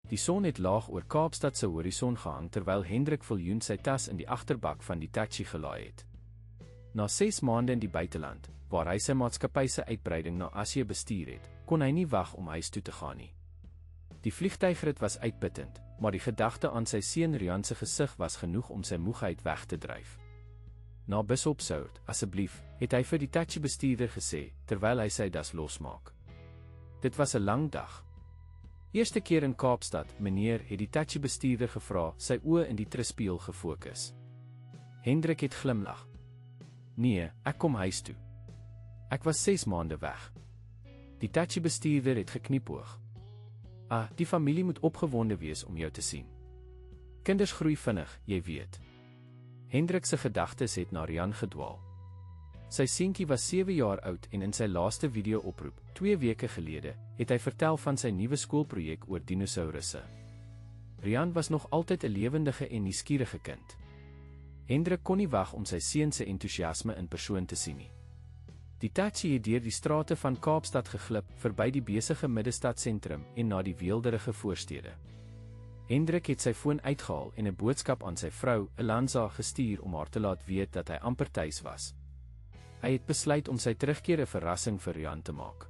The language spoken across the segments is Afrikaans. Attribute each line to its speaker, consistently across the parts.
Speaker 1: Die son het laag oor Kaapstad se horison gehang terwyl Hendrik Viljoen sy tas in die agterbak van die taxi gelaai het. Na 6 maande in die buiteland, waar hy sy maatskappy se uitbreiding na Asië bestuur het, kon hy nie wag om huis toe te gaan nie. Die vliegtuigrit was uitputtend, maar die gedagte aan sy seun Rian se gesig was genoeg om sy moegheid weg te dryf. Na Bisopsout, asseblief, het hy vir die taxi-bestuurder gesê, terwyl hy sy das losmaak. Dit was 'n lang dag. Eerste keer in Kaapstad, meneer, het die taxi-bestuurder gevra, sy oë in die trispieël gefokus. Hendrik het glimlag. Nee, ek kom huis toe. Ek was 6 maande weg. Die taxi-bestuurder het gekniepoog. Die familie moet opgewonde wees om jou te sien. Kinders groei vinnig, jy weet. Hendrik se gedagtes het na Rian gedwaal. Sy seentjie was 7 jaar oud en in sy laaste video-oproep, 2 weke gelede, het hy vertel van sy nuwe skoolprojek oor dinosourusse. Rian was nog altyd 'n lewendige en nuuskierige kind. Hendrik kon nie wag om sy seun se entoesiasme in persoon te sien nie. Die taxi het deur die strate van Kaapstad geglip, verby die besige middestadssentrum en na die weelderige voorstede. Hendrik het sy foon uitgehaal en 'n boodskap aan sy vrou, Elanza, gestuur om haar te laat weet dat hy amper tuis was. Hy het besluit om sy terugkeer 'n verrassing vir Rian te maak.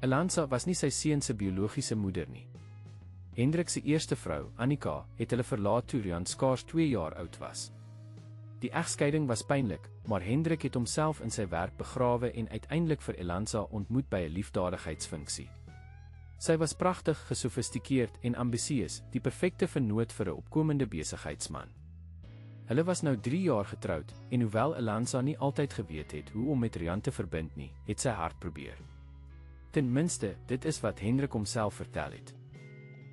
Speaker 1: Elanza was nie sy seun se biologiese moeder nie. Hendrik se eerste vrou, Annika, het hulle verlaat toe Rian skaars 2 jaar oud was. Die egskeiding was pynlik, maar Hendrik het homself in sy werk begrawe en uiteindelik vir Elanza ontmoet by 'n liefdadigheidsfunksie. Sy was pragtig, gesofistikeerd en ambisieus, die perfekte vernoot vir 'n opkomende besigheidsman. Hulle was nou 3 jaar getroud, en hoewel Elanza nie altyd geweet het hoe om met Rian te verbind nie, het sy hard probeer. Ten minste, dit is wat Hendrik homself vertel het.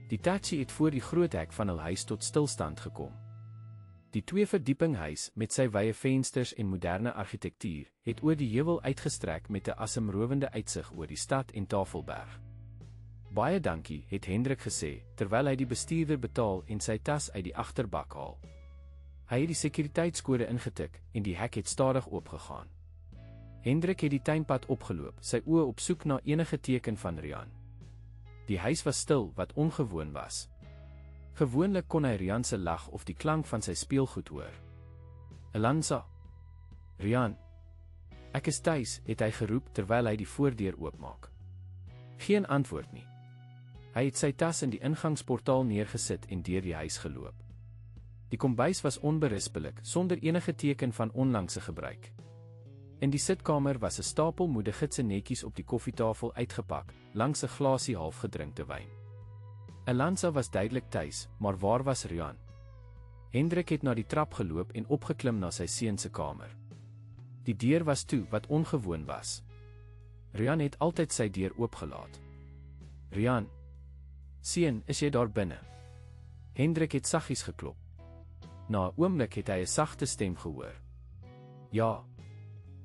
Speaker 1: Die taxi het voor die groot hek van hul huis tot stilstand gekom. Die 2-verdieping huis, met sy wye vensters en moderne argitektuur, het oor die heuwel uitgestrek met 'n asemrowende uitsig oor die stad en Tafelberg. Baie dankie, het Hendrik gesê, terwyl hy die bestuurder betaal en sy tas uit die agterbak haal. Hy het die sekuriteitskode ingetik en die hek het stadig oopgegaan. Hendrik het die tuinpad opgeloop, sy oë op soek na enige teken van Rian. Die huis was stil, wat ongewoon was. Gewoonlik kon hy Rian se lag of die klank van sy speelgoed hoor. Elanza. Rian. Ek is tuis, het hy geroep terwyl hy die voordeur oopmaak. Geen antwoord nie. Hy het sy tas in die ingangsportaal neergesit en deur die huis geloop. Die kombuis was onberispelik, sonder enige teken van onlangse gebruik. In die sitkamer was 'n stapel moedigitse netjies op die koffietafel uitgepak, langs 'n glasie halfgedrinkte wyn. Elanza was duidelik tuis, maar waar was Rian? Hendrik het na die trap geloop en opgeklim na sy seun se kamer. Die deur was toe, wat ongewoon was. Rian het altyd sy deur oopgelaat. Rian. Seun, is jy daar binne? Hendrik het saggies geklop. Na 'n oomblik het hy 'n sagte stem gehoor. Ja.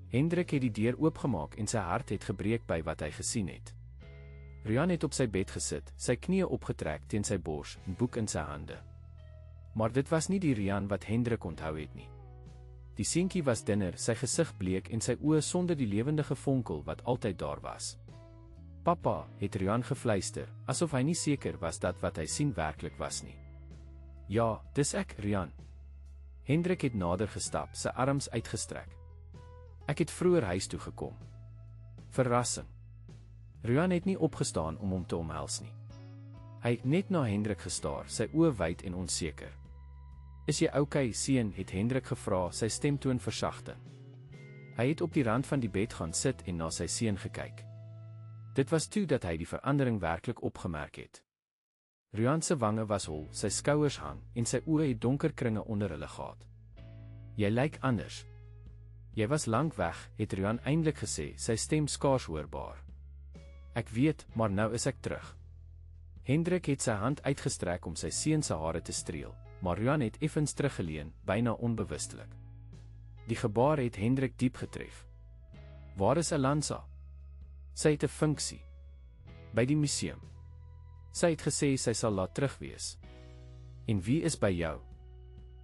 Speaker 1: Hendrik het die deur oopgemaak en sy hart het gebreek by wat hy gesien het. Rian het op sy bed gesit, sy knieë opgetrek teen sy bors, 'n boek in sy hande. Maar dit was nie die Rian wat Hendrik onthou het nie. Die seentjie was dunner, sy gesig bleek en sy oë sonder die lewendige vonkel wat altyd daar was. Papa, het Rian gefluister, asof hy nie seker was dat wat hy sien werklik was nie. Ja, dis ek, Rian. Hendrik het nader gestap, sy arms uitgestrek. Ek het vroeër huis toe gekom. Verrassing. Rian het nie opgestaan om hom te omhels nie. Hy het net na Hendrik gestaar, sy oë wyd en onseker. Is jy okay, seun, het Hendrik gevra, sy stemtoon versagte. Hy het op die rand van die bed gaan sit en na sy seun gekyk. Dit was toe dat hy die verandering werklik opgemerk het. Rian se wange was hol, sy skouers hang, en sy oë het donker kringe onder hulle gehad. Jy lyk anders. Jy was lank weg, het Rian eintlik gesê, sy stem skaars hoorbaar. Ek weet, maar nou is ek terug. Hendrik het sy hand uitgestrek om sy seun se hare te streel, maar Rian het effens teruggeleun, byna onbewustelik. Die gebaar het Hendrik diep getref. Waar is Elanza? Sy het 'n funksie. By die museum. Sy het gesê sy sal laat terug wees. En wie is by jou?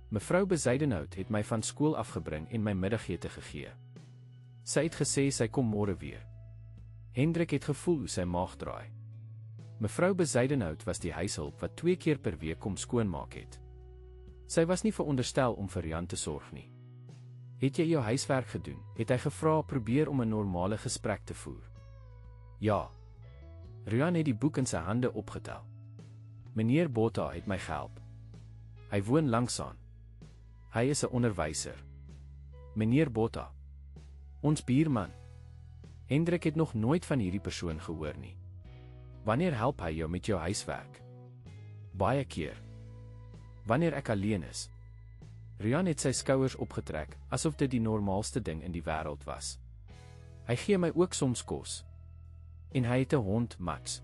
Speaker 1: Mevrou Bezuidenhout het my van skool afgebring en my middagete gegee. Sy het gesê sy kom môre weer. Hendrik het gevoel hoe sy maag draai. Mevrou Bezuidenhout was die huishulp wat 2 keer per week kom skoonmaak het. Sy was nie veronderstel om vir Rian te sorg nie. Het jy jou huiswerk gedoen? Het hy gevra, probeer om 'n normale gesprek te voer. Ja. Rian het die boek in sy hande opgetel. Meneer Botha het my gehelp. Hy woon langsaan. Hy is 'n onderwyser. Meneer Botha. Ons buurman. Hendrik het nog nooit van hierdie persoon gehoor nie. Wanneer help hy jou met jou huiswerk? Baie keer. Wanneer ek alleen is. Rian het sy skouers opgetrek, asof dit die normaalste ding in die wêreld was. Hy gee my ook soms kos. En hy het 'n hond, Mats.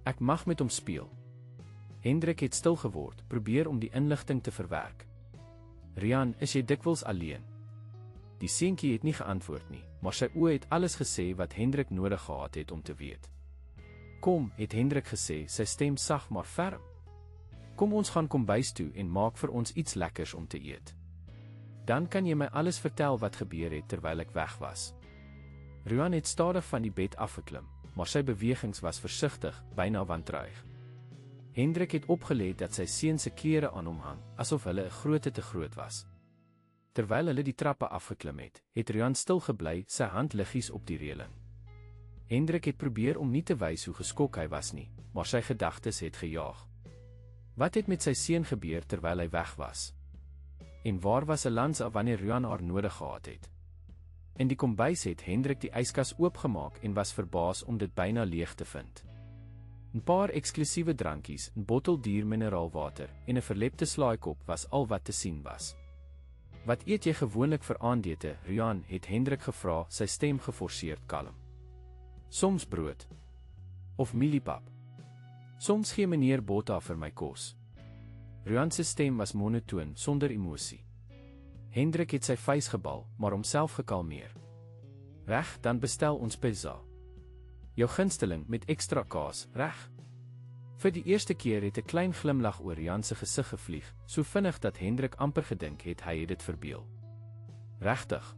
Speaker 1: Ek mag met hom speel. Hendrik het stil geword, probeer om die inligting te verwerk. Rian, is jy dikwels alleen? Die seentjie het nie geantwoord nie, maar sy oë het alles gesê wat Hendrik nodig gehad het om te weet. Kom, het Hendrik gesê, sy stem sag maar ferm. Kom ons gaan kombuis toe en maak vir ons iets lekkers om te eet. Dan kan jy my alles vertel wat gebeur het terwyl ek weg was. Rian het stadig van die bed afgeklim, maar sy bewegings was versigtig, byna wantrouig. Hendrik het opgelet dat sy seun se klere aan hom hang, asof hulle 'n grootte te groot was. Terwyl hulle die trappe afgeklim het Rian stil gebly, sy hand liggies op die reëling. Hendrik het probeer om nie te wys hoe geskok hy was nie, maar sy gedagtes het gejaag. Wat het met sy seun gebeur terwyl hy weg was? En waar was Elanza wanneer Rian haar nodig gehad het? In die kombuis het Hendrik die yskas oopgemaak en was verbaas om dit byna leeg te vind. 'n Paar eksklusiewe drankies, 'n bottel duur mineraalwater en 'n verlepte slaaikop was al wat te sien was. Wat eet jy gewoonlik vir aandete, Rian, het Hendrik gevra, sy stem geforseerd kalm. Soms brood. Of mieliepap. Soms gee meneer Botha vir my kos. Rian se stem was monotoon, sonder emosie. Hendrik het sy vuis gebal, maar homself gekalmeer. Reg, dan bestel ons pizza. Jou gunsteling met ekstra kaas, reg? Vir die eerste keer het 'n klein glimlag oor Rian se gesig gevlieg, so vinnig dat Hendrik amper gedink het hy het dit verbeel. Regtig?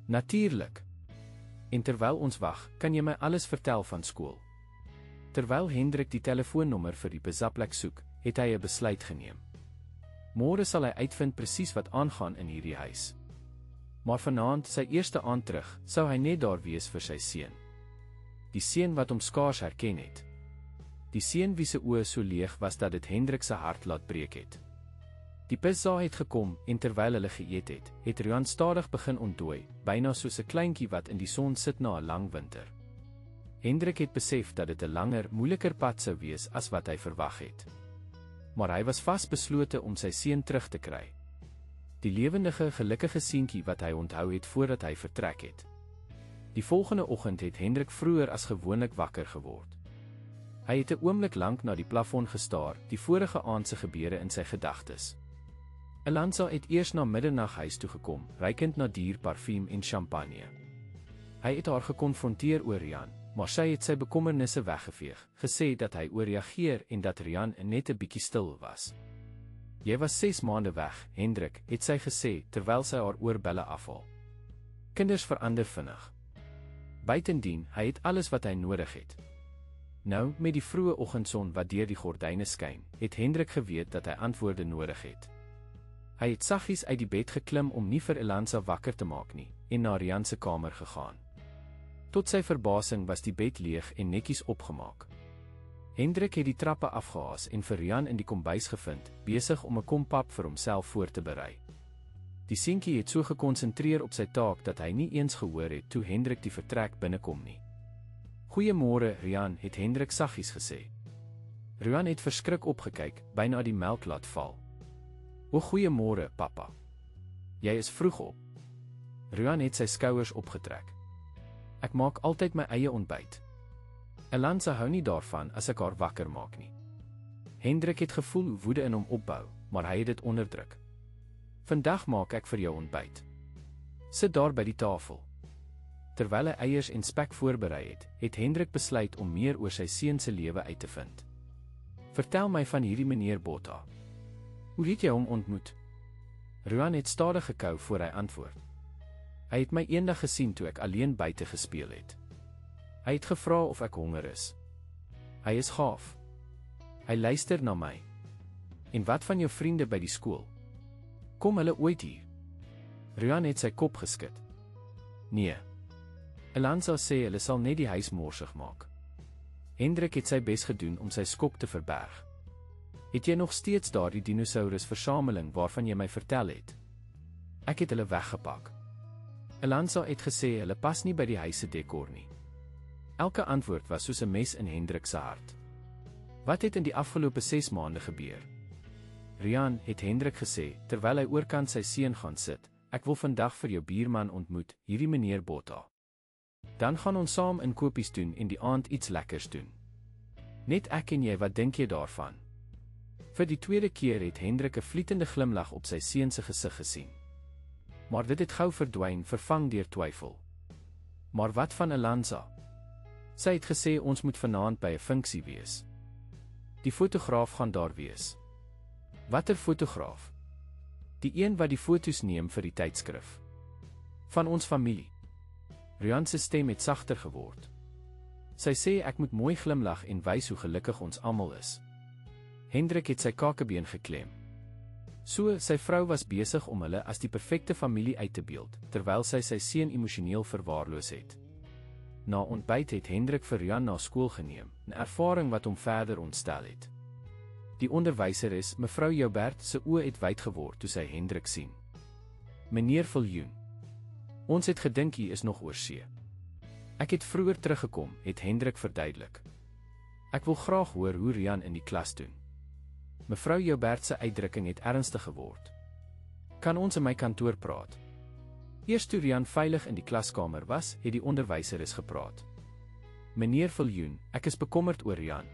Speaker 1: Natuurlik. En terwyl ons wag, kan jy my alles vertel van skool. Terwyl Hendrik die telefoonnommer vir die pizzaplek soek, het hy 'n besluit geneem. Môre sal hy uitvind presies wat aangaan in hierdie huis. Maar vanaand, sy eerste aand terug, sou hy net daar wees vir sy seun. Die seun wat hom skaars herken het. Die seun wie se oë so leeg was dat dit Hendrik se hart laat breek het. Die pizza het gekom en terwyl hulle geëet het Rian stadig begin ontdooi, byna soos 'n kleintjie wat in die son sit na 'n lang winter. Hendrik het besef dat dit 'n langer, moeiliker pad sou wees as wat hy verwag het. Maar hy was vasbeslote om sy seun terug te kry. Die lewendige, gelukkige seentjie wat hy onthou het voordat hy vertrek het. Die volgende oggend het Hendrik vroeër as gewoonlik wakker geword. Hy het 'n oomblik lank na die plafon gestaar, die vorige aand se gebeure in sy gedagtes. Elanza het eers na middernag huis toe gekom, ruikend na dierparfuum en champagne. Hy het haar gekonfronteer oor Rian, maar sy het sy bekommernisse weggeveeg, gesê dat hy ooreageer en dat Rian net 'n bietjie stil was. Jy was 6 maande weg, Hendrik, het sy gesê, terwyl sy haar oorbelle afhaal. Kinders verander vinnig. Buitendien, hy het alles wat hy nodig het. Nou, met die vroeë oggendson wat deur die gordyne skyn, het Hendrik geweet dat hy antwoorde nodig het. Hy het saggies uit die bed geklim om nie vir Elanza wakker te maak nie, en na Rian se kamer gegaan. Tot sy verbasing was die bed leeg en netjies opgemaak. Hendrik het die trappe afgehaas en vir Rian in die kombuis gevind, besig om 'n kom pap vir homself voor te berei. Die seentjie het so gekonsentreer op sy taak dat hy nie eens gehoor het toe Hendrik die vertrek binnekom nie. Goeiemôre, Rian, het Hendrik saggies gesê. Rian het verskrik opgekyk, byna die melk laat val. O, goeiemôre, pappa. Jy is vroeg op. Rian het sy skouers opgetrek. Ek maak altyd my eie ontbyt. Elanza hou nie daarvan as ek haar wakker maak nie. Hendrik het gevoel hoe woede in hom opbou, maar hy het dit onderdruk. Vandag maak ek vir jou ontbyt. Sit daar by die tafel. Terwyl hy eiers en spek voorberei het Hendrik besluit om meer oor sy seun se lewe uit te vind. Vertel my van hierdie meneer Botha. Hoe het jy hom ontmoet? Rian het stadig gekou voor hy antwoord. Hy het my eendag gesien toe ek alleen buite gespeel het. Hy het gevra of ek honger is. Hy is gaaf. Hy luister na my. En wat van jou vriende by die skool? Kom hulle ooit hier? Rian het sy kop geskud. Nee. Elanza sê hulle sal net die huis morsig maak. Hendrik het sy bes gedoen om sy skok te verberg. Het jy nog steeds daardie dinosaurusversameling waarvan jy my vertel het? Ek het hulle weggepak. Elanza het gesê hulle pas nie by die huis se dekor nie. Elke antwoord was soos 'n mes in Hendrik se hart. Wat het in die afgelope 6 maande gebeur? Rian, het Hendrik gesê, terwyl hy oorkant sy seun gaan sit, ek wil vandag vir jou buurman ontmoet, hierdie meneer Botha. Dan gaan ons saam inkopies doen en die aand iets lekkers doen. Net ek en jy, wat dink jy daarvan? Vir die tweede keer het Hendrik 'n vlietende glimlag op sy seun se gesig gesien. Maar dit het gou verdwyn, vervang deur twyfel. Maar wat van Elanza? Sy het gesê ons moet vanaand by 'n funksie wees. Die fotograaf gaan daar wees. Watter fotograaf? Die een wat die foto's neem vir die tydskrif. Van ons familie. Rian se stem het sagter geword. Sy sê ek moet mooi glimlag en wys hoe gelukkig ons almal is. Hendrik het sy kakebeen geklem. So, sy vrou was besig om hulle as die perfekte familie uit te beeld, terwyl sy sy seun emosioneel verwaarloos het. Na ontbyt het Hendrik vir Rian na skool geneem, 'n ervaring wat hom verder ontstel het. Die onderwyseres, mevrou Joubert, se oë het wyd geword toe sy Hendrik sien. Meneer Viljoen, ons het gedink hy is nog oor see. Ek het vroeër teruggekom, het Hendrik verduidelik. Ek wil graag hoor hoe Rian in die klas doen. Mevrou Joubert se uitdrukking het ernstig geword. Kan ons in my kantoor praat? Eers toe Rian veilig in die klaskamer was, het die onderwyseres gepraat. Meneer Viljoen, ek is bekommerd oor Rian.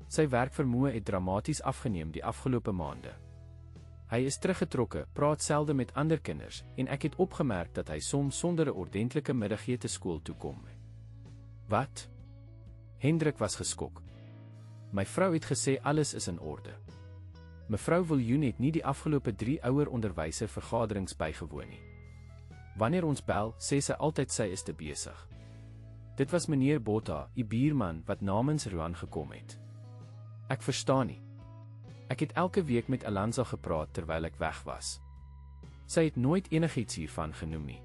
Speaker 1: Sy werkvermoë het dramaties afgeneem die afgelope maande. Hy is teruggetrokke, praat selde met ander kinders, en ek het opgemerk dat hy soms sonder 'n ordentlike middagete skool toe kom. Wat? Hendrik was geskok. My vrou het gesê alles is in orde. Mevrou Viljoen het nie die afgelope 3 ouer onderwyser vergaderings bygewoon nie. Wanneer ons bel, sê sy altyd sy is te besig. Dit was meneer Botha, die buurman, wat namens Rian gekom het. Ek verstaan nie. Ek het elke week met Elanza gepraat terwyl ek weg was. Sy het nooit enigiets hiervan genoem nie.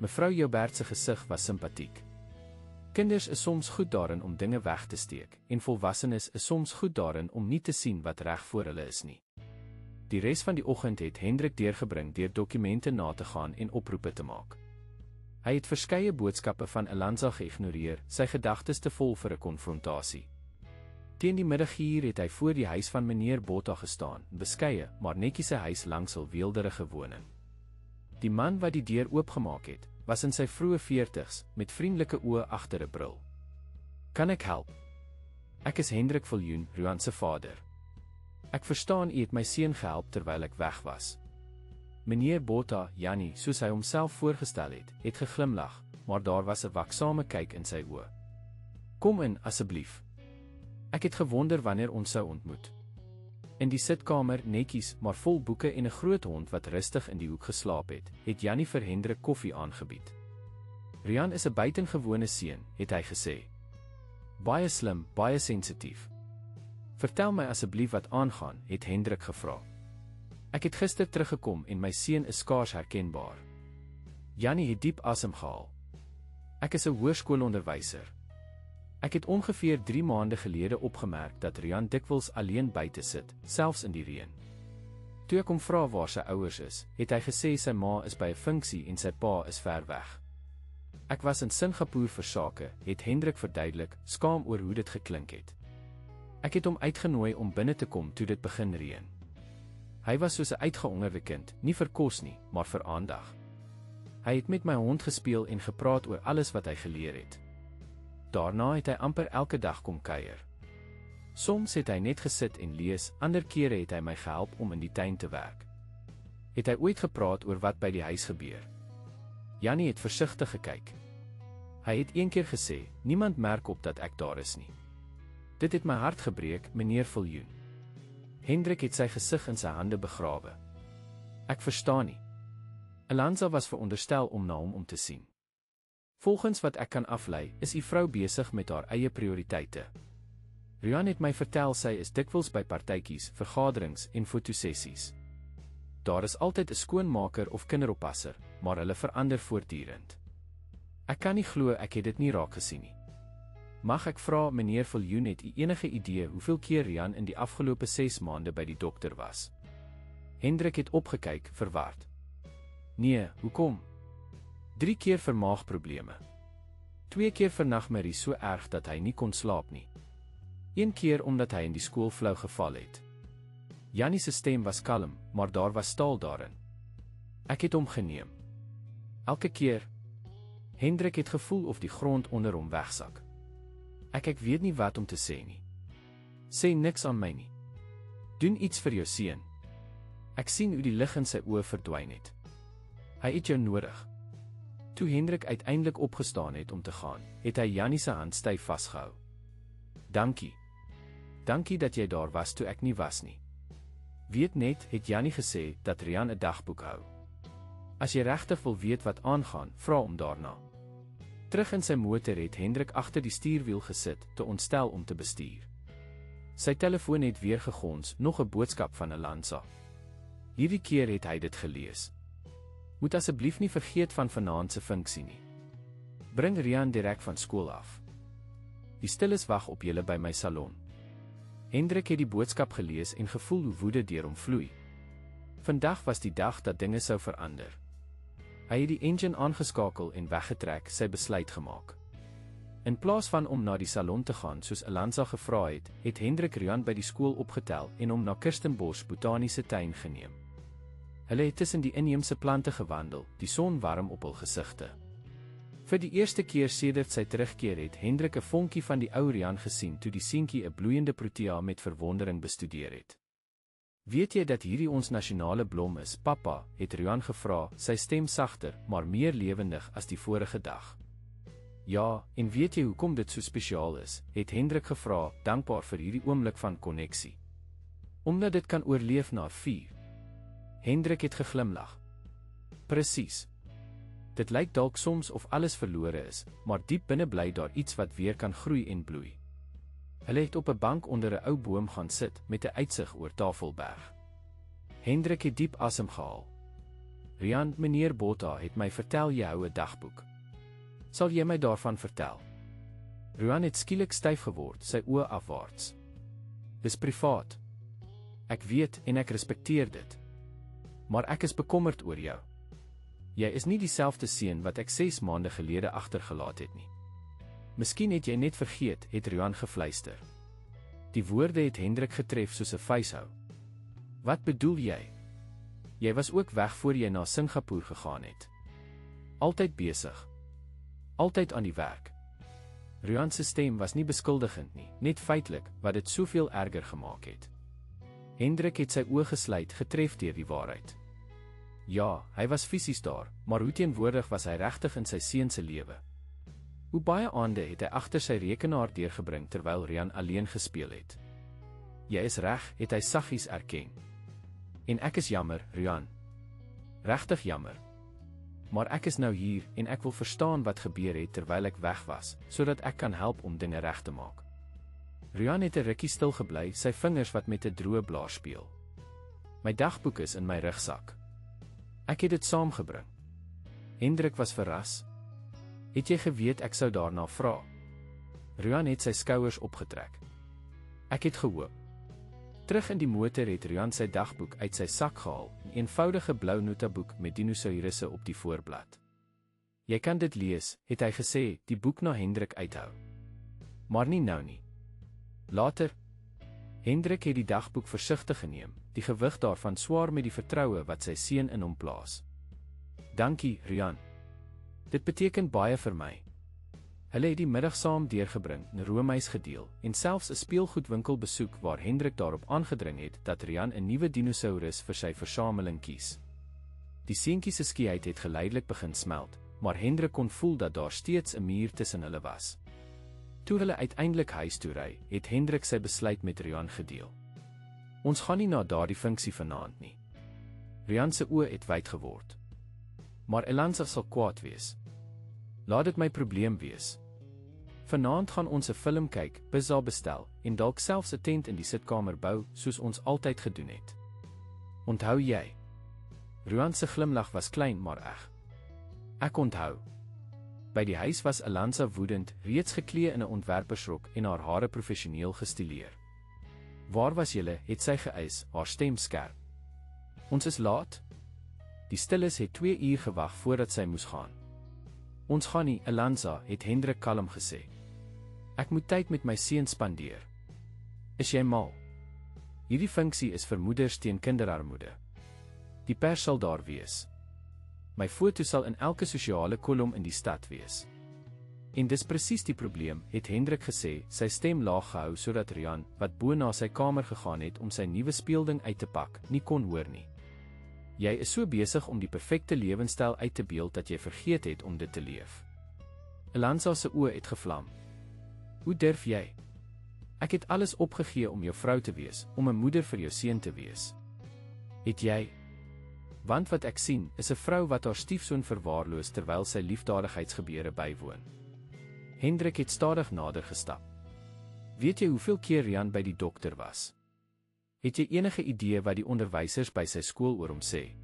Speaker 1: Mevrou Joubert se gesig was simpatiek. Kinders is soms goed daarin om dinge weg te steek, en volwassenes is soms goed daarin om nie te sien wat reg voor hulle is nie. Die res van die oggend het Hendrik deurgebring deur dokumente na te gaan en oproepe te maak. Hy het verskeie boodskappe van Elanza geïgnoreer, sy gedagtes te vol vir 'n konfrontasie. Teen die middaguur het hy voor die huis van meneer Botha gestaan, beskeie, maar netjies sy huis langs hul weelderige woning. Die man wat die deur oopgemaak het, was in sy vroeë 40's, met vriendelike oë agter 'n bril. Kan ek help? Ek is Hendrik Viljoen, Rian se vader. Ek verstaan u het my seun gehelp terwyl ek weg was. Meneer Botha, Jannie, soos hy homself voorgestel het geglimlag, maar daar was 'n waksame kyk in sy oë. Kom in, asseblief. Ek het gewonder wanneer ons sou ontmoet. In die sitkamer, netjies, maar vol boeke en 'n groot hond wat rustig in die hoek geslaap het Jannie vir Hendrik koffie aangebied. Rian is 'n buitengewone seun, het hy gesê. Baie slim, baie sensitief. Vertel my asseblief wat aangaan, het Hendrik gevra. Ek het gister teruggekom en my seun is skaars herkenbaar. Jannie het diep asem gehaal. Ek is 'n hoërskoolonderwyser. Ek het ongeveer 3 maande gelede opgemerk dat Rian dikwels alleen buite sit, selfs in die reën. Toe ek hom vra waar sy ouers is, het hy gesê sy ma is by 'n funksie en sy pa is ver weg. Ek was in Singapore vir sake, het Hendrik verduidelik, skaam oor hoe dit geklink het. Ek het hom uitgenooi om binne te kom toe dit begin reën. Hy was soos 'n uitgehongerde kind, nie vir kos nie, maar vir aandag. Hy het met my hond gespeel en gepraat oor alles wat hy geleer het. Daarna het hy amper elke dag kom kuier. Soms het hy net gesit en lees, ander kere het hy my gehelp om in die tuin te werk. Het hy ooit gepraat oor wat by die huis gebeur? Jannie het versigtig gekyk. Hy het eendag gesê, niemand merk op dat ek daar is nie. Dit het my hart gebreek, meneer Viljoen. Hendrik het sy gesig in sy hande begrawe. Ek verstaan nie. Elanza was veronderstel om na hom om te sien. Volgens wat ek kan aflei, is die vrou besig met haar eie prioriteite. Rian het my vertel sy is dikwels by partytjies, vergaderings en fotosessies. Daar is altyd 'n skoonmaker of kinderoppasser, maar hulle verander voortdurend. Ek kan nie glo ek het dit nie raak gesien nie. Mag ek vra, meneer Viljoen, het u enige idee hoeveel keer Rian in die afgelope 6 maande by die dokter was? Hendrik het opgekyk, verward. Nee, hoekom? 3 keer vir maagprobleme. 2 keer vir nagmerrie so erg dat hy nie kon slaap nie. 1 keer omdat hy in die skool flou geval het. Jannie se stem was kalm, maar daar was staal daarin. Ek het hom geneem. Elke keer. Hendrik het gevoel of die grond onder hom wegsak. Ek weet nie wat om te sê nie. Sê niks aan my nie. Doen iets vir jou seun. Ek sien hoe die lig in sy oë verdwyn het. Hy het jou nodig. Toe Hendrik uiteindelik opgestaan het om te gaan, het hy Jannie se hand styf vasgehou. Dankie. Dankie dat jy daar was toe ek nie was nie. Weet net, het Jannie gesê, dat Rian 'n dagboek hou. As jy regtig wil weet wat aangaan, vra hom daarna. Terug in sy motor het Hendrik agter die stuurwiel gesit, te ontstel om te bestuur. Sy telefoon het weer gegons, nog 'n boodskap van Elansa. Hierdie keer het hy dit gelees. Moet asseblief nie vergeet van vanaand se funksie nie. Bring Rian direk van skool af. Die stilles wag op julle by my salon. Hendrik het die boodskap gelees en gevoel hoe woede deur hom vloei. Vandag was die dag dat dinge sou verander. Hy het die engine aangeskakel en weggetrek, sy besluit gemaak. In plaas van om na die salon te gaan soos Elansa gevra het, het Hendrik Rian by die skool opgetel en hom na Kirstenbosch Botaniese Tuin geneem. Hulle het tussen die inheemse plante gewandel, die son warm op hul gesigte. Vir die eerste keer sedert sy terugkeer het Hendrik 'n vonkie van die ou Rian gesien toe die seentjie 'n bloeiende protea met verwondering bestudeer het. Weet jy dat hierdie ons nasionale blom is, pappa, het Rian gevra, sy stem sagter, maar meer lewendig as die vorige dag. Ja, en weet jy hoekom dit so spesiaal is, het Hendrik gevra, dankbaar vir hierdie oomblik van konneksie. Omdat dit kan oorleef na 4. Hendrik het geglimlag. Presies. Dit lyk dalk soms of alles verlore is, maar diep binne bly daar iets wat weer kan groei en bloei. Hulle het op 'n bank onder 'n ou boom gaan sit, met 'n uitsig oor Tafelberg. Hendrik het diep asem gehaal. Rian, meneer Botha het my vertel jy hou 'n dagboek. Sal jy my daarvan vertel? Rian het skielik styf geword, sy oë afwaarts. Dis privaat. Ek weet en ek respekteer dit. Maar ek is bekommerd oor jou. Jy is nie dieselfde seun wat ek 6 maande gelede agtergelaat het nie. Miskien het jy net vergeet, het Rian gefluister. Die woorde het Hendrik getref soos 'n vuishou. Wat bedoel jy? Jy was ook weg voor jy na Singapore gegaan het. Altyd besig. Altyd aan die werk. Rian se stem was nie beskuldigend nie, net feitelik, wat dit soveel erger gemaak het. Hendrik het sy oë gesluit, getref deur die waarheid. Ja, hy was fisies daar, maar hoe teenwoordig was hy regtig in sy seun se lewe? Hoe baie aande het hy agter sy rekenaar deurgebring terwyl Rian alleen gespeel het? Jy is reg, het hy saggies erken. En ek is jammer, Rian. Regtig jammer. Maar ek is nou hier en ek wil verstaan wat gebeur het terwyl ek weg was, sodat ek kan help om dinge reg te maak. Rian het 'n rukkie stil gebly, sy vingers wat met 'n droë blaar speel. My dagboek is in my rugsak. Ek het dit saamgebring. Hendrik was verras. Het jy geweet ek sou daarna vra? Rian het sy skouers opgetrek. Ek het gehoop. Terug in die motor het Rian sy dagboek uit sy sak gehaal, 'n eenvoudige blou notaboek met dinosourusse op die voorblad. Jy kan dit lees, het hy gesê, die boek na Hendrik uithou. Maar nie nou nie. Later. Hendrik het die dagboek versigtig geneem, die gewig daarvan swaar met die vertroue wat sy seun in hom plaas. Dankie, Rian. Dit beteken baie vir my. Hulle het die middag saam deurgebring, 'n roomys gedeel, en selfs 'n speelgoedwinkel besoek waar Hendrik daarop aangedring het dat Rian 'n nuwe dinosaurus vir sy versameling kies. Die seentjie se skieheid het geleidelik begin smelt, maar Hendrik kon voel dat daar steeds 'n muur tussen hulle was. Toe hulle uiteindelik huis toe ry, het Hendrik sy besluit met Rian gedeel. Ons gaan nie na daardie funksie vanaand nie. Rian se oë het wyd geword. Maar Elansa sal kwaad wees. Laat dit my probleem wees. Vanaand gaan ons 'n film kyk, pizza bestel en dalk selfs 'n tent in die sitkamer bou soos ons altyd gedoen het. Onthou jy? Rian se glimlag was klein maar eg. Ek onthou. By die huis was Alanza woedend, reeds geklee in 'n ontwerpersrok en haar hare professioneel gestileer. Waar was julle, het sy geëis, haar stem skerp. Ons is laat. Die stilles het 2 uur gewag voordat sy moes gaan. Ons gaan nie, Alanza, het Hendrik kalm gesê. Ek moet tyd met my seun spandeer. Is jy mal? Hierdie funksie is vir moeders teen kinderarmoede. Die pers sal daar wees. My foto sal in elke sosiale kolom in die stad wees. En dis presies die probleem, het Hendrik gesê, sy stem laag gehou sodat Rian, wat bo na sy kamer gegaan het om sy nuwe speelding uit te pak, nie kon hoor nie. Jy is so besig om die perfekte lewenstyl uit te beeld dat jy vergeet het om dit te leef. Alanza se oë het gevlam. Hoe durf jy? Ek het alles opgegee om jou vrou te wees, om 'n moeder vir jou seun te wees. Het jy? Want wat ek sien, is 'n vrou wat haar stiefsoon verwaarloos terwyl sy liefdadigheidsgebeure bywoon. Hendrik het stadig nader gestap. Weet jy hoeveel keer Rian by die dokter was? Het jy enige idee wat die onderwysers by sy skool oor hom sê?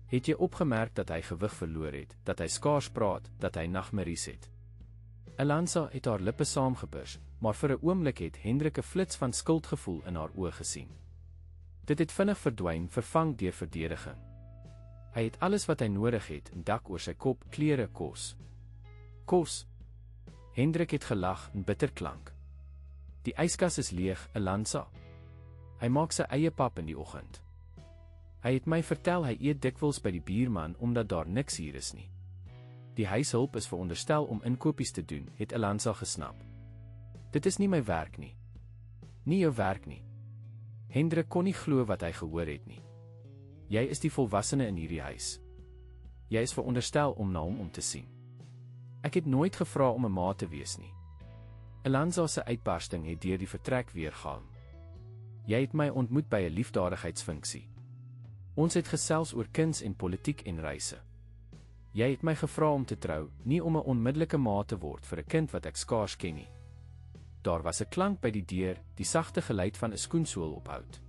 Speaker 1: Het jy opgemerk dat hy gewig verloor het, dat hy skaars praat, dat hy nagmerries het? Alanza het haar lippe saamgeburs, maar vir 'n oomblik het Hendrik 'n flits van skuldgevoel in haar oë gesien. Dit het vinnig verdwyn, vervang deur verdediging. Hy het alles wat hy nodig het, 'n dak oor sy kop, klere, kos. Kos. Hendrik het gelag in bitter klank. Die yskas is leeg, Alanza. Hy maak sy eie pap in die oggend. Hy het my vertel hy eet dikwels by die buurman omdat daar niks hier is nie. Die huishulp is veronderstel om inkopies te doen, het Alanza gesnap. Dit is nie my werk nie. Nie jou werk nie. Hendrik kon nie glo wat hy gehoor het nie. Jy is die volwassene in hierdie huis. Jy is veronderstel om na hom om te sien. Ek het nooit gevra om 'n ma te wees nie. Alanza se uitbarsting het deur die vertrek weergalm. Jy het my ontmoet by 'n liefdadigheidsfunksie. Ons het gesels oor kuns en politiek en reise. Jy het my gevra om te trou, nie om 'n onmiddellike ma te word vir 'n kind wat ek skaars ken nie. Daar was 'n klank by die deur, die sagte geluid van 'n skoensool op hout.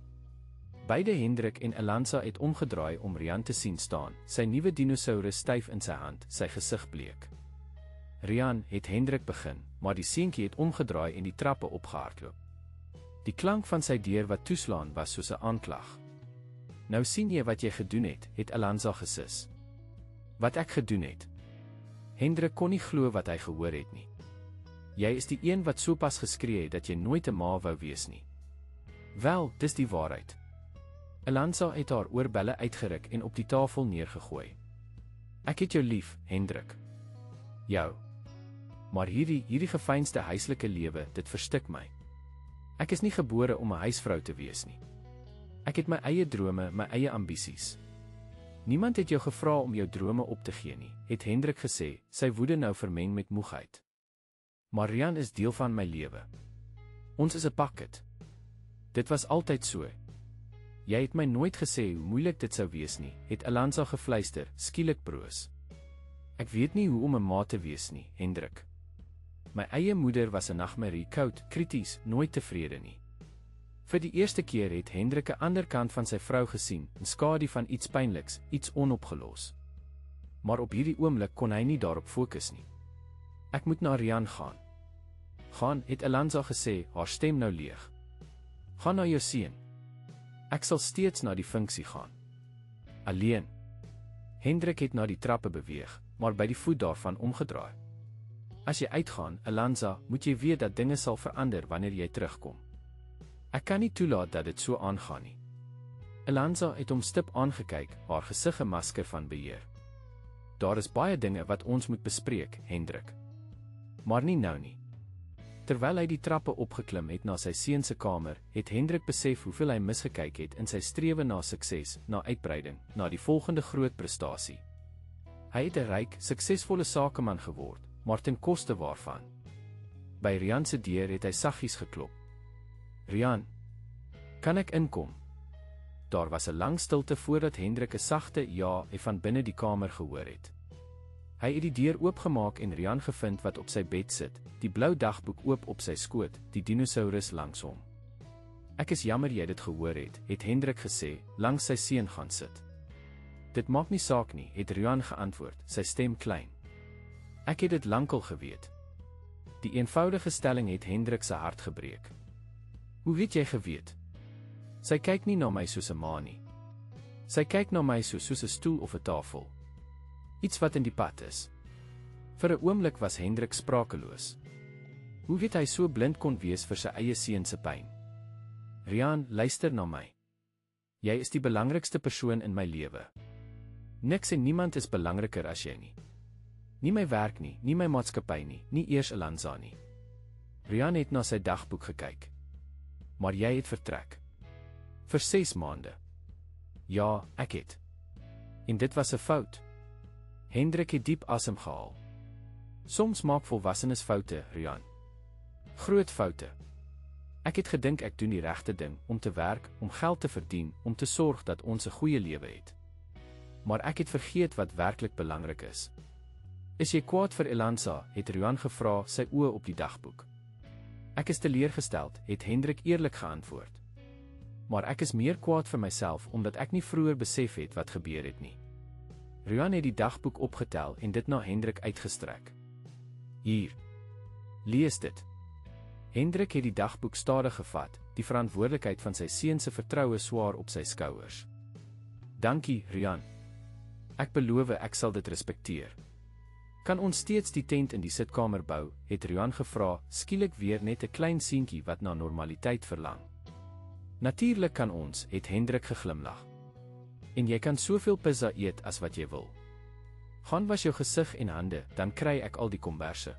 Speaker 1: Beide Hendrik en Alanza het omgedraai om Rian te sien staan, sy nuwe dinosaurus styf in sy hand, sy gesig bleek. Rian, het Hendrik begin, maar die seentjie het omgedraai en die trappe opgehardloop. Die klank van sy deur wat toeslaan was soos 'n aanklag. Nou sien jy wat jy gedoen het Alanza gesis. Wat ek gedoen het. Hendrik kon nie glo wat hy gehoor het nie. Jy is die een wat sopas geskree het dat jy nooit 'n ma wou wees nie. Wel, dis die waarheid. Alanza het haar oorbelle uitgeruk en op die tafel neergegooi. Ek het jou lief, Hendrik. Jou. Maar hierdie gefeinste huislike lewe, dit verstik my. Ek is nie gebore om 'n huisvrou te wees nie. Ek het my eie drome, my eie ambisies. Niemand het jou gevra om jou drome op te gee nie, het Hendrik gesê, sy woede nou vermeng met moegheid. Maar Rian is deel van my lewe. Ons is 'n pakket. Dit was altyd so. Jy het my nooit gesê hoe moeilik dit sou wees nie, het Alanza gefluister, skielik broos. Ek weet nie hoe om 'n ma te wees nie, Hendrik. My eie moeder was 'n nagmerrie, koud, krities, nooit tevrede nie. Vir die eerste keer het Hendrik 'n ander kant van sy vrou gesien, 'n skadu van iets pynliks, iets onopgelos. Maar op hierdie oomblik kon hy nie daarop fokus nie. Ek moet na Rian gaan. Gaan, het Alanza gesê, haar stem nou leeg. Gaan na jou seun. Ek sal steeds na die funksie gaan. Alleen. Hendrik het na die trappe beweeg, maar by die voet daarvan omgedraai. As jy uitgaan, Alanza, moet jy weet dat dinge sal verander wanneer jy terugkom. Ek kan nie toelaat dat dit so aangaan nie. Alanza het hom stip aangekyk, haar gesig 'n masker van beheer. Daar is baie dinge wat ons moet bespreek, Hendrik. Maar nie nou nie. Terwyl hy die trappe opgeklim het na sy seun se kamer, het Hendrik besef hoeveel hy misgekyk het in sy strewe na sukses, na uitbreiding, na die volgende groot prestasie. Hy het 'n ryk, suksesvolle sakeman geword, maar ten koste waarvan? By Rian se deur het hy saggies geklop. Rian, kan ek inkom? Daar was 'n lang stilte voordat Hendrik 'n sagte ja van binne die kamer gehoor het. Hy het die deur oopgemaak en Rian gevind wat op sy bed sit, die blou dagboek oop op sy skoot, die dinosaurus langs hom. Ek is jammer jy dit gehoor het Hendrik gesê, langs sy seun gaan sit. Dit maak nie saak nie, het Rian geantwoord, sy stem klein. Ek het dit lankal geweet. Die eenvoudige stelling het Hendrik se hart gebreek. Hoe weet jy geweet? Sy kyk nie na my soos 'n ma nie. Sy kyk na my soos 'n stoel of 'n tafel. Iets wat in die pad is. Vir 'n oomblik was Hendrik sprakeloos. Hoe weet hy so blind kon wees vir sy eie seun se pyn? Rian, luister na my. Jy is die belangrikste persoon in my lewe. Niks en niemand is belangriker as jy nie. Nie my werk nie, nie my maatskappy nie, nie eers Elanza nie. Rian het na sy dagboek gekyk. Maar jy het vertrek. Vir 6 maande. Ja, ek het. En dit was 'n fout. Hendrik het diep asem gehaal. Soms maak volwassenes foute, Rian. Groot foute. Ek het gedink ek doen die regte ding, om te werk, om geld te verdien, om te sorg dat ons 'n goeie lewe het. Maar ek het vergeet wat werklik belangrik is. Is jy kwaad vir Elanza, het Rian gevra, sy oë op die dagboek. Ek is teleurgesteld, het Hendrik eerlik geantwoord. Maar ek is meer kwaad vir myself, omdat ek nie vroeër besef het wat gebeur het nie. Rian het die dagboek opgetel en dit na Hendrik uitgestrek. Hier. Lees dit. Hendrik het die dagboek stadig gevat, die verantwoordelikheid van sy seun se vertroue swaar op sy skouers. Dankie, Rian. Ek beloof ek sal dit respekteer. Kan ons steeds die tent in die sitkamer bou, het Rian gevra, skielik weer net 'n klein seentjie wat na normaliteit verlang. Natuurlik kan ons, het Hendrik geglimlag. En jy kan soveel pizza eet as wat jy wil. Gaan was jou gesig en hande, dan kry ek al die komberse.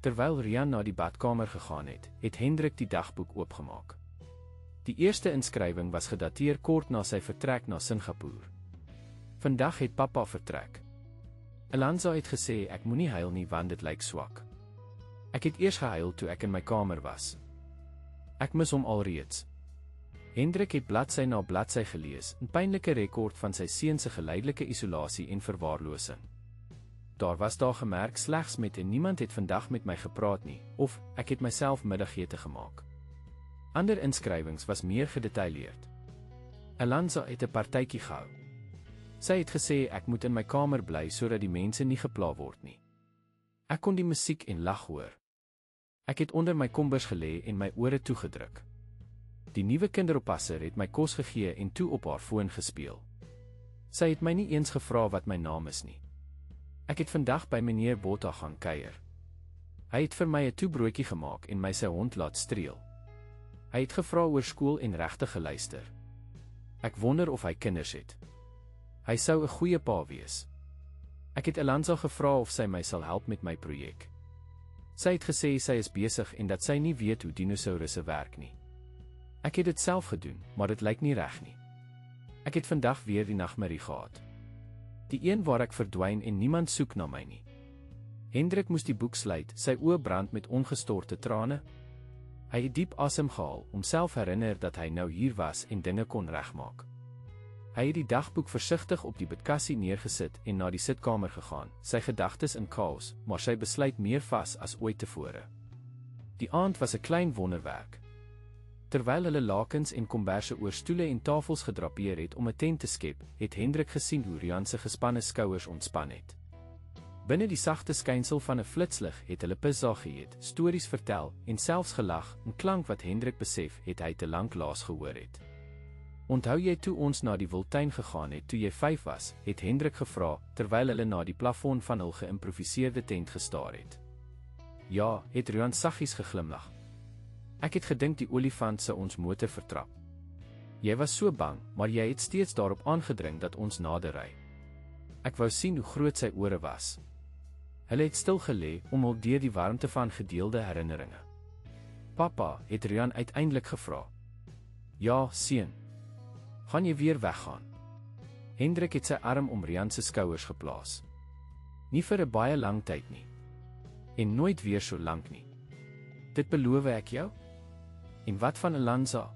Speaker 1: Terwyl Rian na die badkamer gegaan het Hendrik die dagboek oopgemaak. Die eerste inskrywing was gedateer kort na sy vertrek na Singapore. Vandag het pappa vertrek. Elanza het gesê ek moenie huil nie want dit lyk swak. Ek het eers gehuil toe ek in my kamer was. Ek mis hom alreeds. Hendrik het bladsy na bladsy gelees, 'n pynlike rekord van sy seun se geleidelike isolasie en verwaarlosing. Daar was daar gemerk slegs met en niemand het vandag met my gepraat nie, of ek het myself middagete gemaak. Ander inskrywings was meer gedetailleerd. Elanza het 'n partytjie gehou. Sy het gesê ek moet in my kamer bly sodat die mense nie gepla word nie. Ek kon die musiek en lag hoor. Ek het onder my kombers gelê en my ore toegedruk. Die nuwe kinderoppasser het my kos gegee en toe op haar foon gespeel. Sy het my nie eens gevra wat my naam is nie. Ek het vandag by meneer Botta gaan kuier. Hy het vir my 'n toebroodjie gemaak en my sy hond laat streel. Hy het gevra oor skool en regtig geluister. Ek wonder of hy kinders het. Hy sou 'n goeie pa wees. Ek het Elanza gevra of sy my sal help met my projek. Sy het gesê sy is besig en dat sy nie weet hoe dinosourusse werk nie. Ek het dit self gedoen, maar dit lyk nie reg nie. Ek het vandag weer die nagmerrie gehad. Die een waar ek verdwyn en niemand soek na my nie. Hendrik moes die boek sluit, sy oë brand met ongestorte trane. Hy het diep asem gehaal, homself herinner dat hy nou hier was en dinge kon regmaak. Hy het die dagboek versigtig op die bedkassie neergesit en na die sitkamer gegaan, sy gedagtes in chaos, maar sy besluit meer vas as ooit tevore. Die aand was 'n klein wonderwerk. Terwyl hulle lakens en komberse oor stoele en tafels gedrapeer het om 'n tent te skep, het Hendrik gesien hoe Rian se gespanne skouers ontspan het. Binne die sagte skynsel van 'n flitslig het hulle pizza geëet, stories vertel en selfs gelag, 'n klank wat Hendrik besef het hy te lank laas gehoor het. Onthou jy toe ons na die Wildtuin gegaan het toe jy 5 was, het Hendrik gevra, terwyl hulle na die plafon van hul geïmproviseerde tent gestaar het. Ja, het Rian saggies geglimlag. Ek het gedink die olifant sou ons motor vertrap. Jy was so bang, maar jy het steeds daarop aangedring dat ons nader ry. Ek wou sien hoe groot sy ore was. Hulle het stil gelê om hul deur die warmte van gedeelde herinneringe. Papa, het Rian uiteindelik gevra. Ja, seun. Gaan jy weer weggaan? Hendrik het sy arm om Rian se skouers geplaas. Nie vir 'n baie lang tyd nie. En nooit weer so lank nie. Dit beloof ek jou? En wat van Elanza?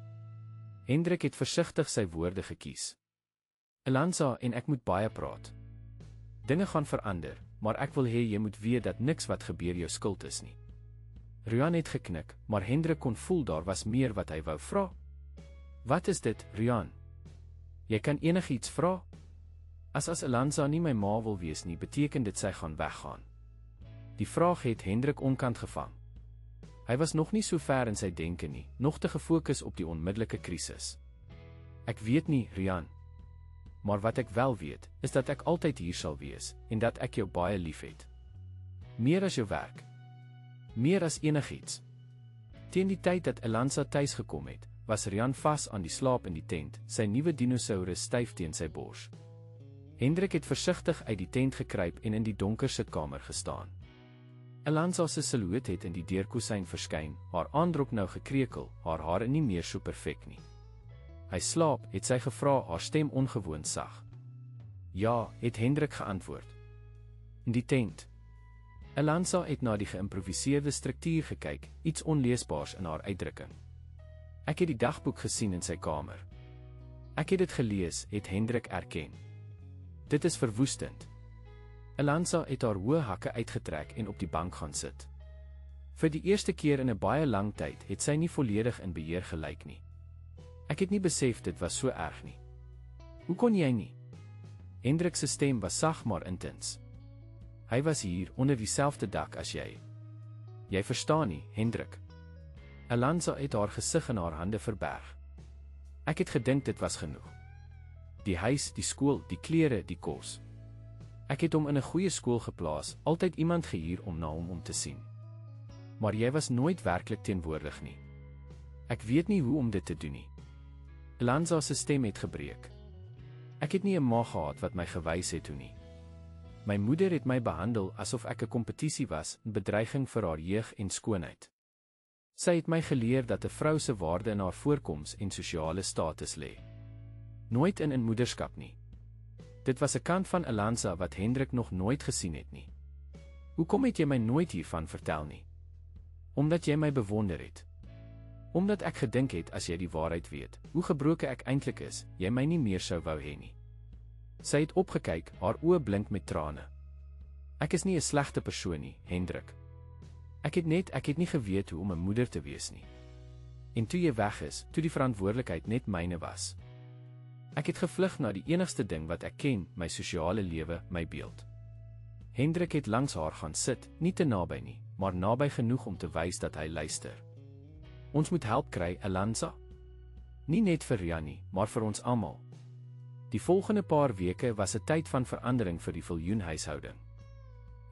Speaker 1: Hendrik het versigtig sy woorde gekies. Elanza en ek moet baie praat. Dinge gaan verander, maar ek wil hê jy moet weet dat niks wat gebeur jou skuld is nie. Rian het geknik, maar Hendrik kon voel daar was meer wat hy wou vra. Wat is dit, Rian? Jy kan enigiets vra? As Elanza nie my ma wil wees nie, beteken dit sy gaan weggaan. Die vraag het Hendrik onkant gevang. Hy was nog nie so ver in sy denke nie, nog te gefokus op die onmiddellike krisis. Ek weet nie, Rian. Maar wat ek wel weet, is dat ek altyd hier sal wees, en dat ek jou baie lief het. Meer as jou werk. Meer as enigiets. Teen die tyd dat Elanza tuis gekom het, was Rian vas aan die slaap in die tent, sy nuwe dinosaurus styf teen sy bors. Hendrik het versigtig uit die tent gekruip en in die donker sitkamer gestaan. Elanza se silhouet het in die deurkusyn verskyn, haar aandrok nou gekrekel, haar hare nie meer so perfek nie. Hy slaap, het sy gevra, haar stem ongewoon sag. Ja, het Hendrik geantwoord. In die tent. Elanza het na die geïmproviseerde struktuur gekyk, iets onleesbaars in haar uitdrukking. Ek het die dagboek gesien in sy kamer. Ek het dit gelees, het Hendrik erken. Dit is verwoestend. Elanza het haar hoë hakke uitgetrek en op die bank gaan sit. Vir die eerste keer in 'n baie lang tyd het sy nie volledig in beheer gelyk nie. Ek het nie besef dit was so erg nie. Hoe kon jy nie? Hendrik se stem was sag maar intens. Hy was hier onder dieselfde dak as jy. Jy verstaan nie, Hendrik. Elanza het haar gesig in haar hande verberg. Ek het gedink dit was genoeg. Die huis, die skool, die klere, die kos. Ek het hom in 'n goeie skool geplaas, altyd iemand gehuur om na hom om te sien. Maar jy was nooit werklik teenwoordig nie. Ek weet nie hoe om dit te doen nie. Elanza se stem het gebreek. Ek het nie 'n ma gehad wat my gewys het hoe nie. My moeder het my behandel asof ek 'n kompetisie was, 'n bedreiging vir haar jeug en skoonheid. Sy het my geleer dat 'n vrou se waarde in haar voorkoms en sosiale status lê. Nooit in moederskap nie. Dit was 'n kant van Elanza wat Hendrik nog nooit gesien het nie. Hoekom het jy my nooit hiervan vertel nie? Omdat jy my bewonder het. Omdat ek gedink het as jy die waarheid weet, hoe gebroken ek eintlik is, jy my nie meer sou wou hê nie. Sy het opgekyk, haar oë blink met trane. Ek is nie 'n slegte persoon nie, Hendrik. Ek het nie geweet hoe om 'n moeder te wees nie. En toe jy weg is, toe die verantwoordelikheid net myne was. Ek het gevlug na die enigste ding wat ek ken, my sosiale lewe, my beeld. Hendrik het langs haar gaan sit, nie te naby nie, maar naby genoeg om te wys dat hy luister. Ons moet help kry, Elanza. Nie net vir Rian nie, maar vir ons almal. Die volgende paar weke was 'n tyd van verandering vir die Viljoen-huishouding.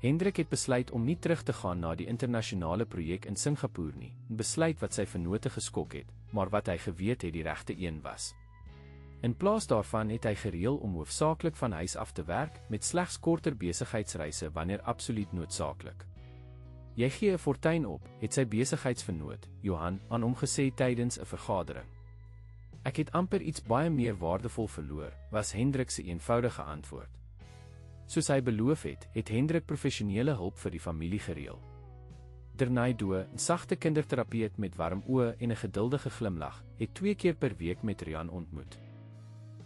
Speaker 1: Hendrik het besluit om nie terug te gaan na die internasionale projek in Singapore nie, 'n besluit wat sy vennote geskok het, maar wat hy geweet het die regte een was. In plaas daarvan het hy gereël om hoofsaaklik van huis af te werk, met slegs korter besigheidsreise wanneer absoluut noodsaaklik. Jy gee 'n fortuin op, het sy besigheidsvennoot, Johan, aan hom gesê tydens 'n vergadering. Ek het amper iets baie meer waardevol verloor, was Hendrik se eenvoudige antwoord. Soos hy beloof het, het Hendrik professionele hulp vir die familie gereël. Dernay Doe, 'n sagte kinderterapeut met warm oë en 'n geduldige glimlag, het 2 keer per week met Rian ontmoet.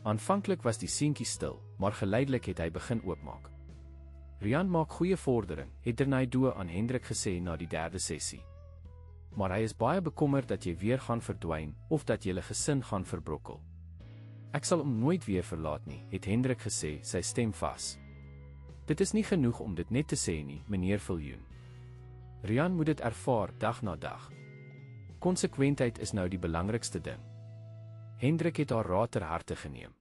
Speaker 1: Aanvanklik was die seentjie stil, maar geleidelik het hy begin oopmaak. Rian maak goeie vordering, het Dernay Doe aan Hendrik gesê na die 3de sessie. Maar hy is baie bekommerd dat jy weer gaan verdwyn, of dat julle gesin gaan verbrokkel. Ek sal hom nooit weer verlaat nie, het Hendrik gesê, sy stem vas. Dit is nie genoeg om dit net te sê nie, meneer Viljoen. Rian moet dit ervaar, dag na dag. Konsekwentheid is nou die belangrikste ding. Hendrik het haar raad ter harte geneem.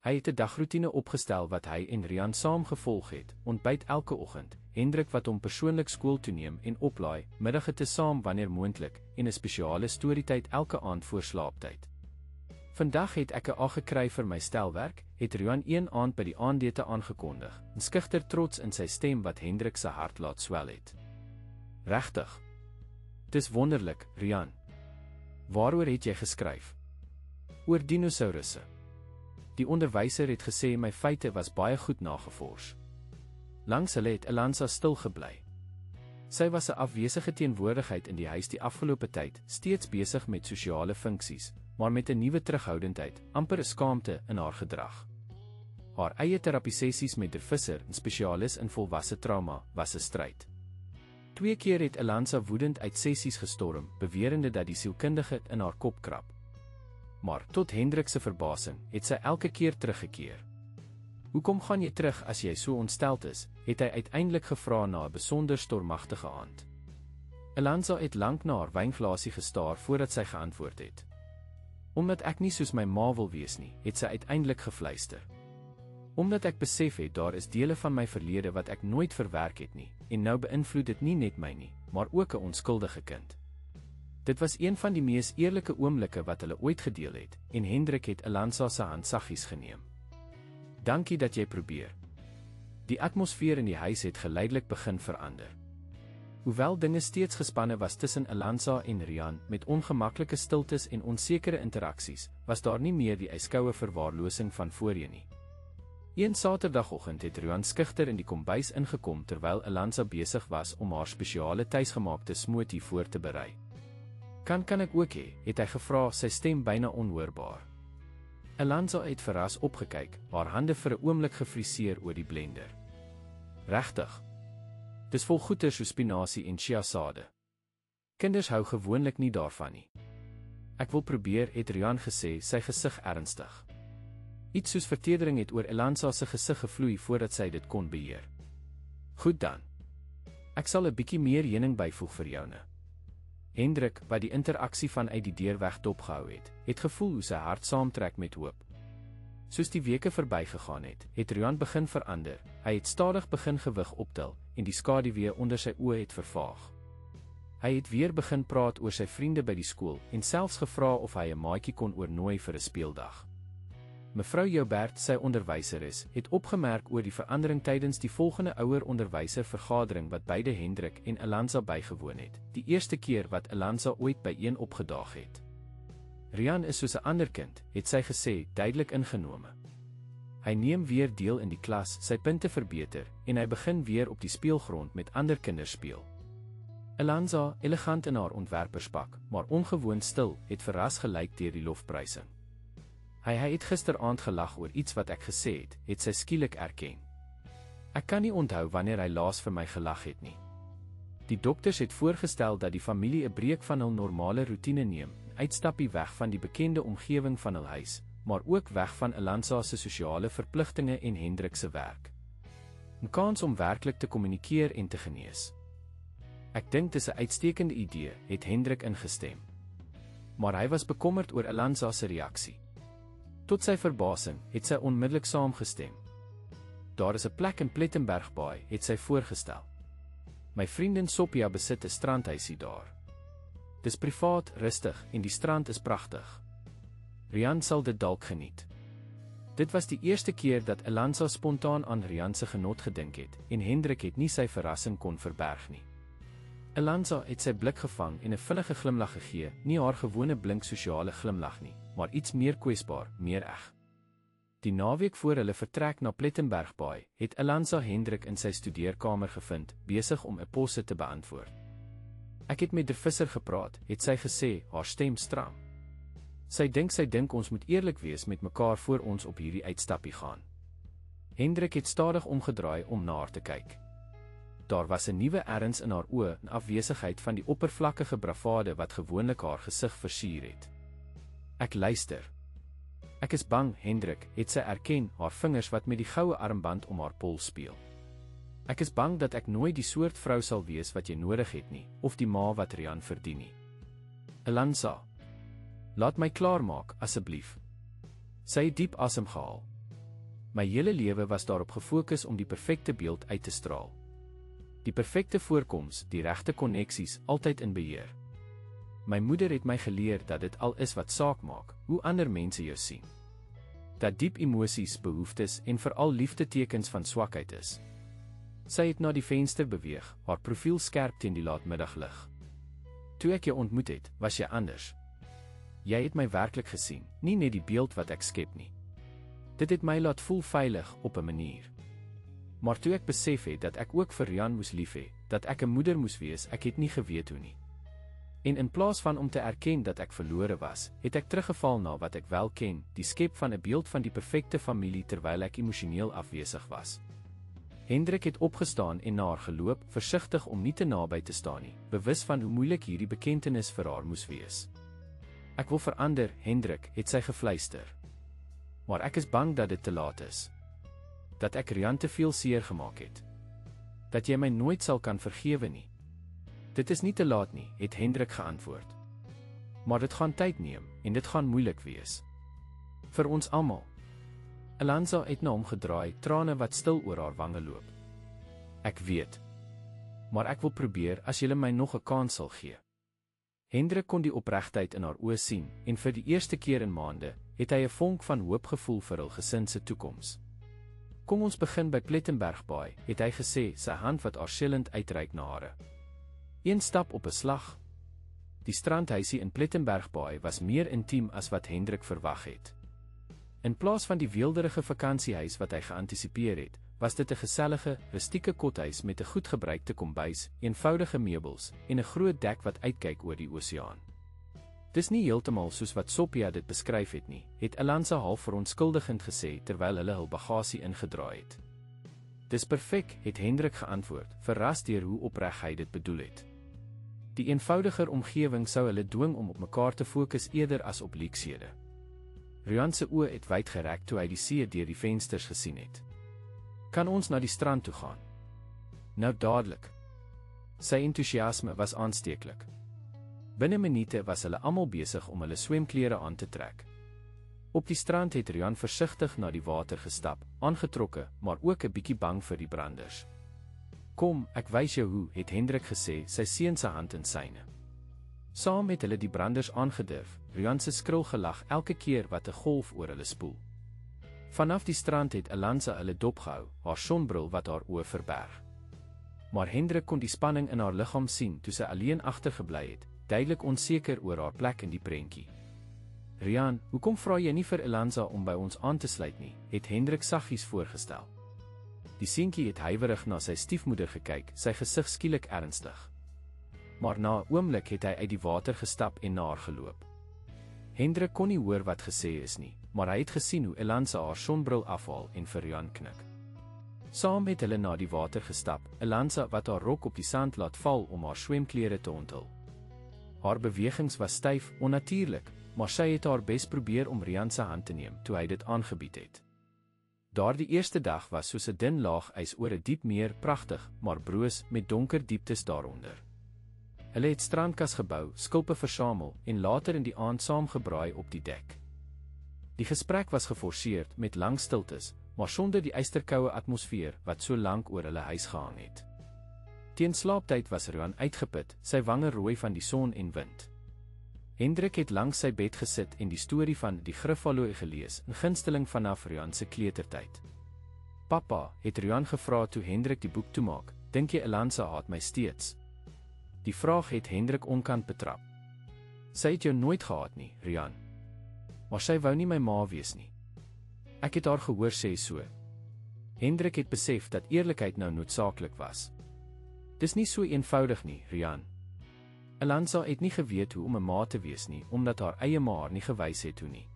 Speaker 1: Hy het 'n dagroetine opgestel wat hy en Rian saam gevolg het, ontbyt elke oggend, Hendrik wat hom persoonlik skool toe neem en oplaai, middagete saam wanneer moontlik, en 'n spesiale storietyd elke aand voor slaaptyd. Vandag het ek 'n A gekry vir my stelwerk, het Rian een aand by die aandete aangekondig, 'n skugter trots in sy stem wat Hendrik se hart laat swel het. Regtig. Dis wonderlik, Rian. Waaroor het jy geskryf? Oor dinosourusse. Die onderwyser het gesê my feite was baie goed nagevors. Langs hulle het Elanza stil gebly. Sy was 'n afwesige teenwoordigheid in die huis die afgelope tyd, steeds besig met sosiale funksies, maar met 'n nuwe terughoudendheid, amper 'n skaamte in haar gedrag. Haar eie terapiesessies met 'n Visser, 'n spesialis in volwasse trauma, was 'n stryd. 2 keer het Elansa woedend uit sessies gestorm, bewerende dat die sielkundige in haar kop krap. Maar tot Hendrik se verbasing, het sy elke keer teruggekeer. "Hoekom gaan jy terug as jy so ontsteld is?" het hy uiteindelik gevra na 'n besonder stormagtige aand. Elansa het lank na haar wynglasie gestaar voordat sy geantwoord het. "Omdat ek nie soos my ma wil wees nie," het sy uiteindelik gefluister. "Omdat ek besef het daar is dele van my verlede wat ek nooit verwerk het nie, en nou beïnvloed dit nie net my nie, maar ook 'n onskuldige kind." Dit was een van die mees eerlike oomblikke wat hulle ooit gedeel het, en Hendrik het Elansa se hand saggies geneem. "Dankie dat jy probeer." Die atmosfeer in die huis het geleidelik begin verander. Hoewel dinge steeds gespanne was tussen Elansa en Rian, met ongemaklike stiltes en onsekere interaksies, was daar nie meer die yskoue verwaarlosing van voorheen nie. Een Saterdagoggend het Rian skugter in die kombuis ingekom terwyl Elansa besig was om haar spesiale tuisgemaakte smoothie voor te berei. Kan ek ook hê?" het hy gevra, sy stem byna onhoorbaar. Elansa het verras opgekyk, haar hande vir 'n oomblik gefriseer oor die blender. "Regtig? Dis vol goeie soos spinasie en chiasade. Kinders hou gewoonlik nie daarvan nie." "Ek wil probeer," het Rian gesê, sy gesig ernstig. Iets soos vertedering het oor Elansa se gesig gevloei voordat sy dit kon beheer. "Goed dan. Ek sal 'n bietjie meer heuning byvoeg vir joune." Hendrik, wat die interaksie vanuit die deurweg dopgehou het gevoel hoe sy hart saamtrek met hoop. Soos die weke verbygegaan het Rian begin verander. Hy het stadig begin gewig optel, en die skaduwee onder sy oë het vervaag. Hy het weer begin praat oor sy vriende by die skool, en selfs gevra of hy 'n maatjie kon oornooi vir 'n speeldag. Mevrou Joubert, sy onderwyseres, het opgemerk oor die verandering tydens die volgende ouer-onderwyser-vergadering wat beide Hendrik en Elansa bygewoon het, die eerste keer wat Elansa ooit by een opgedaag het. "Rian is soos 'n ander kind," het sy gesê, duidelik ingenome. "Hy neem weer deel in die klas, sy punte verbeter, en hy begin weer op die speelgrond met ander kinders speel." Elansa, elegant in haar ontwerperspak, maar ongewoon stil, het verras gelyk deur die lofprysing. Hy het gisteraand gelag oor iets wat ek gesê het sy skielik erken. "Ek kan nie onthou wanneer hy laas vir my gelag het nie." Die dokters het voorgestel dat die familie 'n breek van hul normale roetine neem, 'n uitstappie weg van die bekende omgewing van hul huis, maar ook weg van Elansa se sosiale verpligtinge en Hendrik se werk. 'n Kans om werklik te kommunikeer en te genees. "Ek dink dis 'n uitstekende idee," het Hendrik ingestem. Maar hy was bekommerd oor Elansa se reaksie. Tot sy verbasing het sy onmiddellik saamgestem. "Daar is 'n plek in Plettenbergbaai," het sy voorgestel. "My vriendin Sophia besit 'n strandhuisie daar. Dis privaat, rustig en die strand is pragtig. Rian sal dit dalk geniet." Dit was die eerste keer dat Elansa spontaan aan Rian se genot gedink het, en Hendrik het nie sy verrassing kon verberg nie. Elansa het sy blik gevang en 'n vinnige glimlag gegee, nie haar gewone blink sosiale glimlag nie, maar iets meer kwesbaar, meer eg. Die naweek voor hulle vertrek na Plettenbergbaai, het Elansa Hendrik in sy studeerkamer gevind, besig om 'n posse te beantwoord. "Ek het met die Visser gepraat," het sy gesê, haar stem stram. Sy dink ons moet eerlik wees met mekaar voor ons op hierdie uitstappie gaan." Hendrik het stadig omgedraai om na haar te kyk. Daar was 'n nuwe erns in haar oë, in afwesigheid van die oppervlakkige bravade wat gewoonlik haar gesig versier het. "Ek luister." "Ek is bang, Hendrik," het sy erken, haar vingers wat met die goue armband om haar pols speel. "Ek is bang dat ek nooit die soort vrou sal wees wat jy nodig het nie, of die ma wat Rian verdien nie." "Elansa, laat my klaarmaak, asseblief." Sy het diep asem gehaal. "My hele lewe was daarop gefokus om die perfekte beeld uit te straal. Die perfekte voorkoms, die regte koneksies, altyd in beheer. My moeder het my geleer dat dit al is wat saak maak, hoe ander mense jou sien. Dat diep emosies, behoeftes en veral liefdetekens van swakheid is." Sy het na die venster beweeg, haar profiel skerp teen die laatmiddaglig. "Toe ek jou ontmoet het, was jy anders. Jy het my werklik gesien, nie net die beeld wat ek skep nie. Dit het my laat voel veilig, op 'n manier. Maar toe ek besef het dat ek ook vir Rian moes lief hê, dat ek 'n moeder moes wees, ek het nie geweet hoe nie. En in plaas van om te erken dat ek verlore was, het ek teruggeval na wat ek wel ken, die skep van 'n beeld van die perfekte familie terwyl ek emosioneel afwesig was. Hendrik het opgestaan en na haar geloop, versigtig om nie te naby te staan nie, bewus van hoe moeilik hierdie bekentenis vir haar moes wees. Ek wil verander, Hendrik, het sy gefluister. Maar ek is bang dat dit te laat is. Dat ek Rian te veel seer gemaak het. Dat jy my nooit sal kan vergewe nie. Dit is nie te laat nie, het Hendrik geantwoord. Maar dit gaan tyd neem, en dit gaan moeilik wees. Vir ons almal. Elanza het na hom gedraai, trane wat stil oor haar wange loop. Ek weet. Maar ek wil probeer as jy my nog 'n kans sal gee. Hendrik kon die opregtheid in haar oë sien, en vir die eerste keer in maande, het hy 'n vonk van hoop gevoel vir hul gesin se toekoms. Kom ons begin by Plettenbergbaai, het hy gesê, sy hand wat aarzelend uitreik na hare. Een stap op 'n slag. Die strandhuisie in Plettenbergbaai was meer intiem as wat Hendrik verwag het. In plaas van die weelderige vakansiehuis wat hy geantisipeer het, was dit 'n gesellige, rustieke kothuis met 'n goed gebruikte kombuis, eenvoudige meubels en 'n groot dek wat uitkyk oor die oseaan. Dis nie heeltemal soos wat Sophia dit beskryf het nie, het Elanza half verontskuldigend gesê terwyl hulle hul bagasie ingedraai het. Dis perfek, het Hendrik geantwoord, verras deur hoe opreg hy dit bedoel het. Die eenvoudiger omgewing sou hulle dwing om op mekaar te fokus eerder as op leksede. Rian se oë het wyd gerek toe hy die see deur die vensters gesien het. Kan ons na die strand toe gaan? Nou dadelik. Sy entoesiasme was aansteeklik. Binne minute was hulle almal besig om hulle swemklere aan te trek. Op die strand het Rian versigtig na die water gestap, aangetrokke, maar ook 'n bietjie bang vir die branders. Kom, ek wys jou hoe, het Hendrik gesê, sy seun se hand in syne. Saam het hulle die branders aangedurf, Rian se skril gelag elke keer wat 'n golf oor hulle spoel. Vanaf die strand het Elanza hulle dopgehou, haar sonbril wat haar oë verberg. Maar Hendrik kon die spanning in haar liggaam sien toe sy alleen agtergebly het, duidelik onseker oor haar plek in die prentjie. Rian, hoekom vra jy nie vir Elanza om by ons aan te sluit nie, het Hendrik saggies voorgestel. Die seentjie het huiwerig na sy stiefmoeder gekyk, sy gesig skielik ernstig. Maar na 'n oomblik het hy uit die water gestap en na haar geloop. Hendrik kon nie hoor wat gesê is nie, maar hy het gesien hoe Elanza haar sonbril afhaal en vir Rian knik. Saam het hulle na die water gestap, Elanza wat haar rok op die sand laat val om haar swemklere te onthul. Haar bewegings was styf, onnatuurlik, maar sy het haar bes probeer om Rian se hand te neem toe hy dit aangebied het. Daardie eerste dag was soos 'n dun laag ys oor 'n diep meer, pragtig, maar broos met donker dieptes daaronder. Hulle het strandkas gebou, skulpe versamel en later in die aand saamgebraai op die dek. Die gesprek was geforseerd met lang stiltes, maar sonder die ysterkoue atmosfeer wat so lank oor hulle huis gehang het. Teen slaaptyd was Rian uitgeput, sy wange rooi van die son en wind. Hendrik het langs sy bed gesit en die storie van die Griffalooi gelees, 'n gunsteling vanaf Rian se kleutertyd. Papa, het Rian gevra toe Hendrik die boek toemaak, dink jy Elanza haat my steeds? Die vraag het Hendrik onkant betrap. Sy het jou nooit gehaat nie, Rian. Maar sy wou nie my ma wees nie. Ek het haar gehoor sê so. Hendrik het besef dat eerlikheid nou noodsaaklik was. Dis nie so eenvoudig nie, Rian. Elanza het nie geweet hoe om 'n ma te wees nie, omdat haar eie ma haar nie gewys het hoe nie.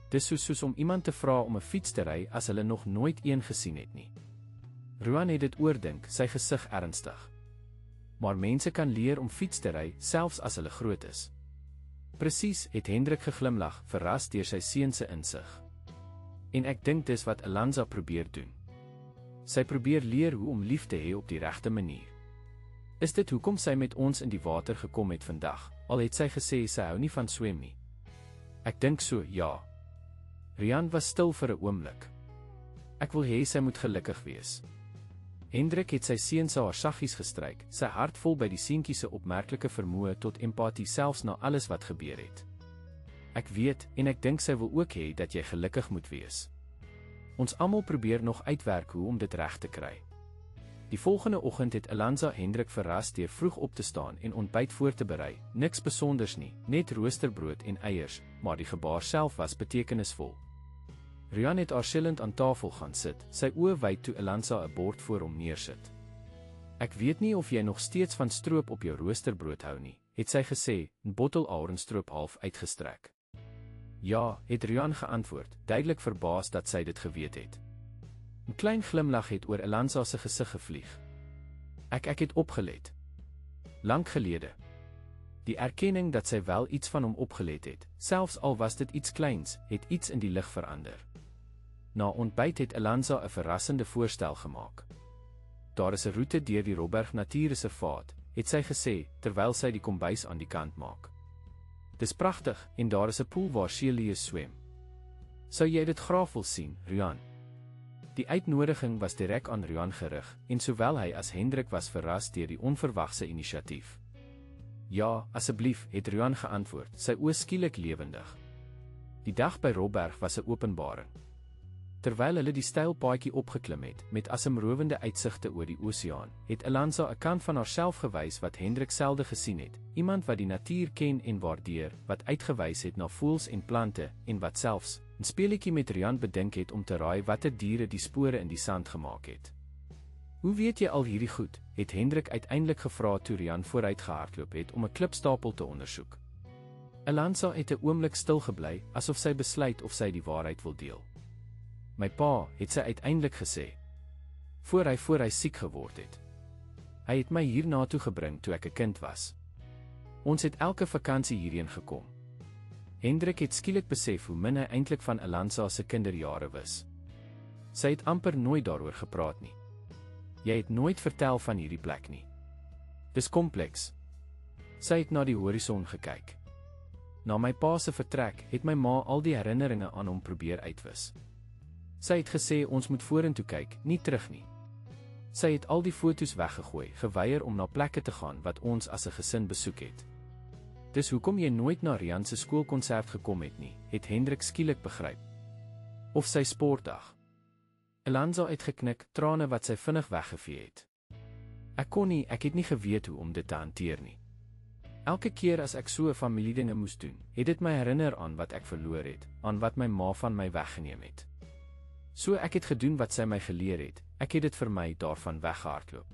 Speaker 1: Dis soos om iemand te vra om 'n fiets te ry as hulle nog nooit een gesien het nie. Rian het dit oordink, sy gesig ernstig. Maar mense kan leer om fiets te ry, selfs as hulle groot is. Presies, het Hendrik geglimlag, verras deur sy seun se insig. En ek dink dis wat Elanza probeer doen. Sy probeer leer hoe om lief te hê op die regte manier. Is dit hoekom sy met ons in die water gekom het vandag, al het sy gesê sy hou nie van swem nie? Ek dink so, ja. Rian was stil vir 'n oomblik. Ek wil hê sy moet gelukkig wees. Hendrik het sy seun se haar saggies gestryk, sy hart vol by die seentjie se opmerklike vermoë tot empatie selfs na alles wat gebeur het. Ek weet, en ek dink sy wil ook hê dat jy gelukkig moet wees. Ons almal probeer nog uitwerk hoe om dit reg te kry. Die volgende oggend het Elanza Hendrik verras deur vroeg op te staan en ontbyt voor te berei, niks besonders nie, net roosterbrood en eiers, maar die gebaar self was betekenisvol. Rian het aarzelend aan tafel gaan sit, sy oë wyd toe Elanza 'n bord voor hom neersit. Ek weet nie of jy nog steeds van stroop op jou roosterbrood hou nie, het sy gesê, 'n bottel arenstroop half uitgestrek. Ja, het Rian geantwoord, duidelik verbaas dat sy dit geweet het. 'n Klein glimlag het oor Elanza se gesig gevlieg. Ek het opgelet. Lank gelede. Die erkenning dat sy wel iets van hom opgelet het, selfs al was dit iets kleins, het iets in die lig verander. Na ontbyt het Elanza 'n verrassende voorstel gemaak. Daar is 'n roete deur die Robberg Natuurreservaat, het sy gesê, terwyl sy die kombuis aan die kant maak. Dis pragtig, en daar is 'n poel waar seeleeu's swem. Sou jy dit graag wil sien, Rian? Die uitnodiging was direk aan Rian gerig, en sowel hy as Hendrik was verras deur die onverwagse inisiatief. Ja, asseblief, het Rian geantwoord, sy oë skielik lewendig. Die dag by Robberg was 'n openbaring. Terwyl hulle die steil paadjie opgeklim het, met asemrowende uitsigte oor die oseaan, het Elanza 'n kant van haarself gewys wat Hendrik selde gesien het, iemand wat die natuur ken en waardeer, wat uitgewys het na voëls en plante, en wat selfs 'n speletjie met Rian bedink het om te raai watter diere die spore in die sand gemaak het. Hoe weet jy al hierdie goed, het Hendrik uiteindelik gevra toe Rian vooruit gehardloop het om 'n klipstapel te ondersoek. Elanza het 'n oomblik stil gebly, asof sy besluit of sy die waarheid wil deel. My pa, het sy uiteindelik gesê, voor hy siek geword het. Hy het my hierna toe gebring toe ek 'n kind was. Ons het elke vakansie hierheen gekom. Hendrik het skielik besef hoe min hy eintlik van Elanza se kinderjare wist. Sy het amper nooit daaroor gepraat nie. Jy het nooit vertel van hierdie plek nie. Dis kompleks. Sy het na die horison gekyk. Na my pa se vertrek, het my ma al die herinneringe aan hom probeer uitwis. Sy het gesê ons moet vorentoe kyk, nie terug nie. Sy het al die foto's weggegooi, geweier om na plekke te gaan wat ons as 'n gesin besoek het. Dis hoekom jy nooit na Rian se skoolkonsert gekom het nie, het Hendrik skielik begryp. Of sy sportdag. Elanza het geknik, trane wat sy vinnig weggevee het. Ek het nie geweet hoe om dit te hanteer nie. Elke keer as ek so 'n familiedinge moes doen, het dit my herinner aan wat ek verloor het, aan wat my ma van my weggeneem het. So ek het gedoen wat sy my geleer het, ek het dit vir my daarvan weggehardloop.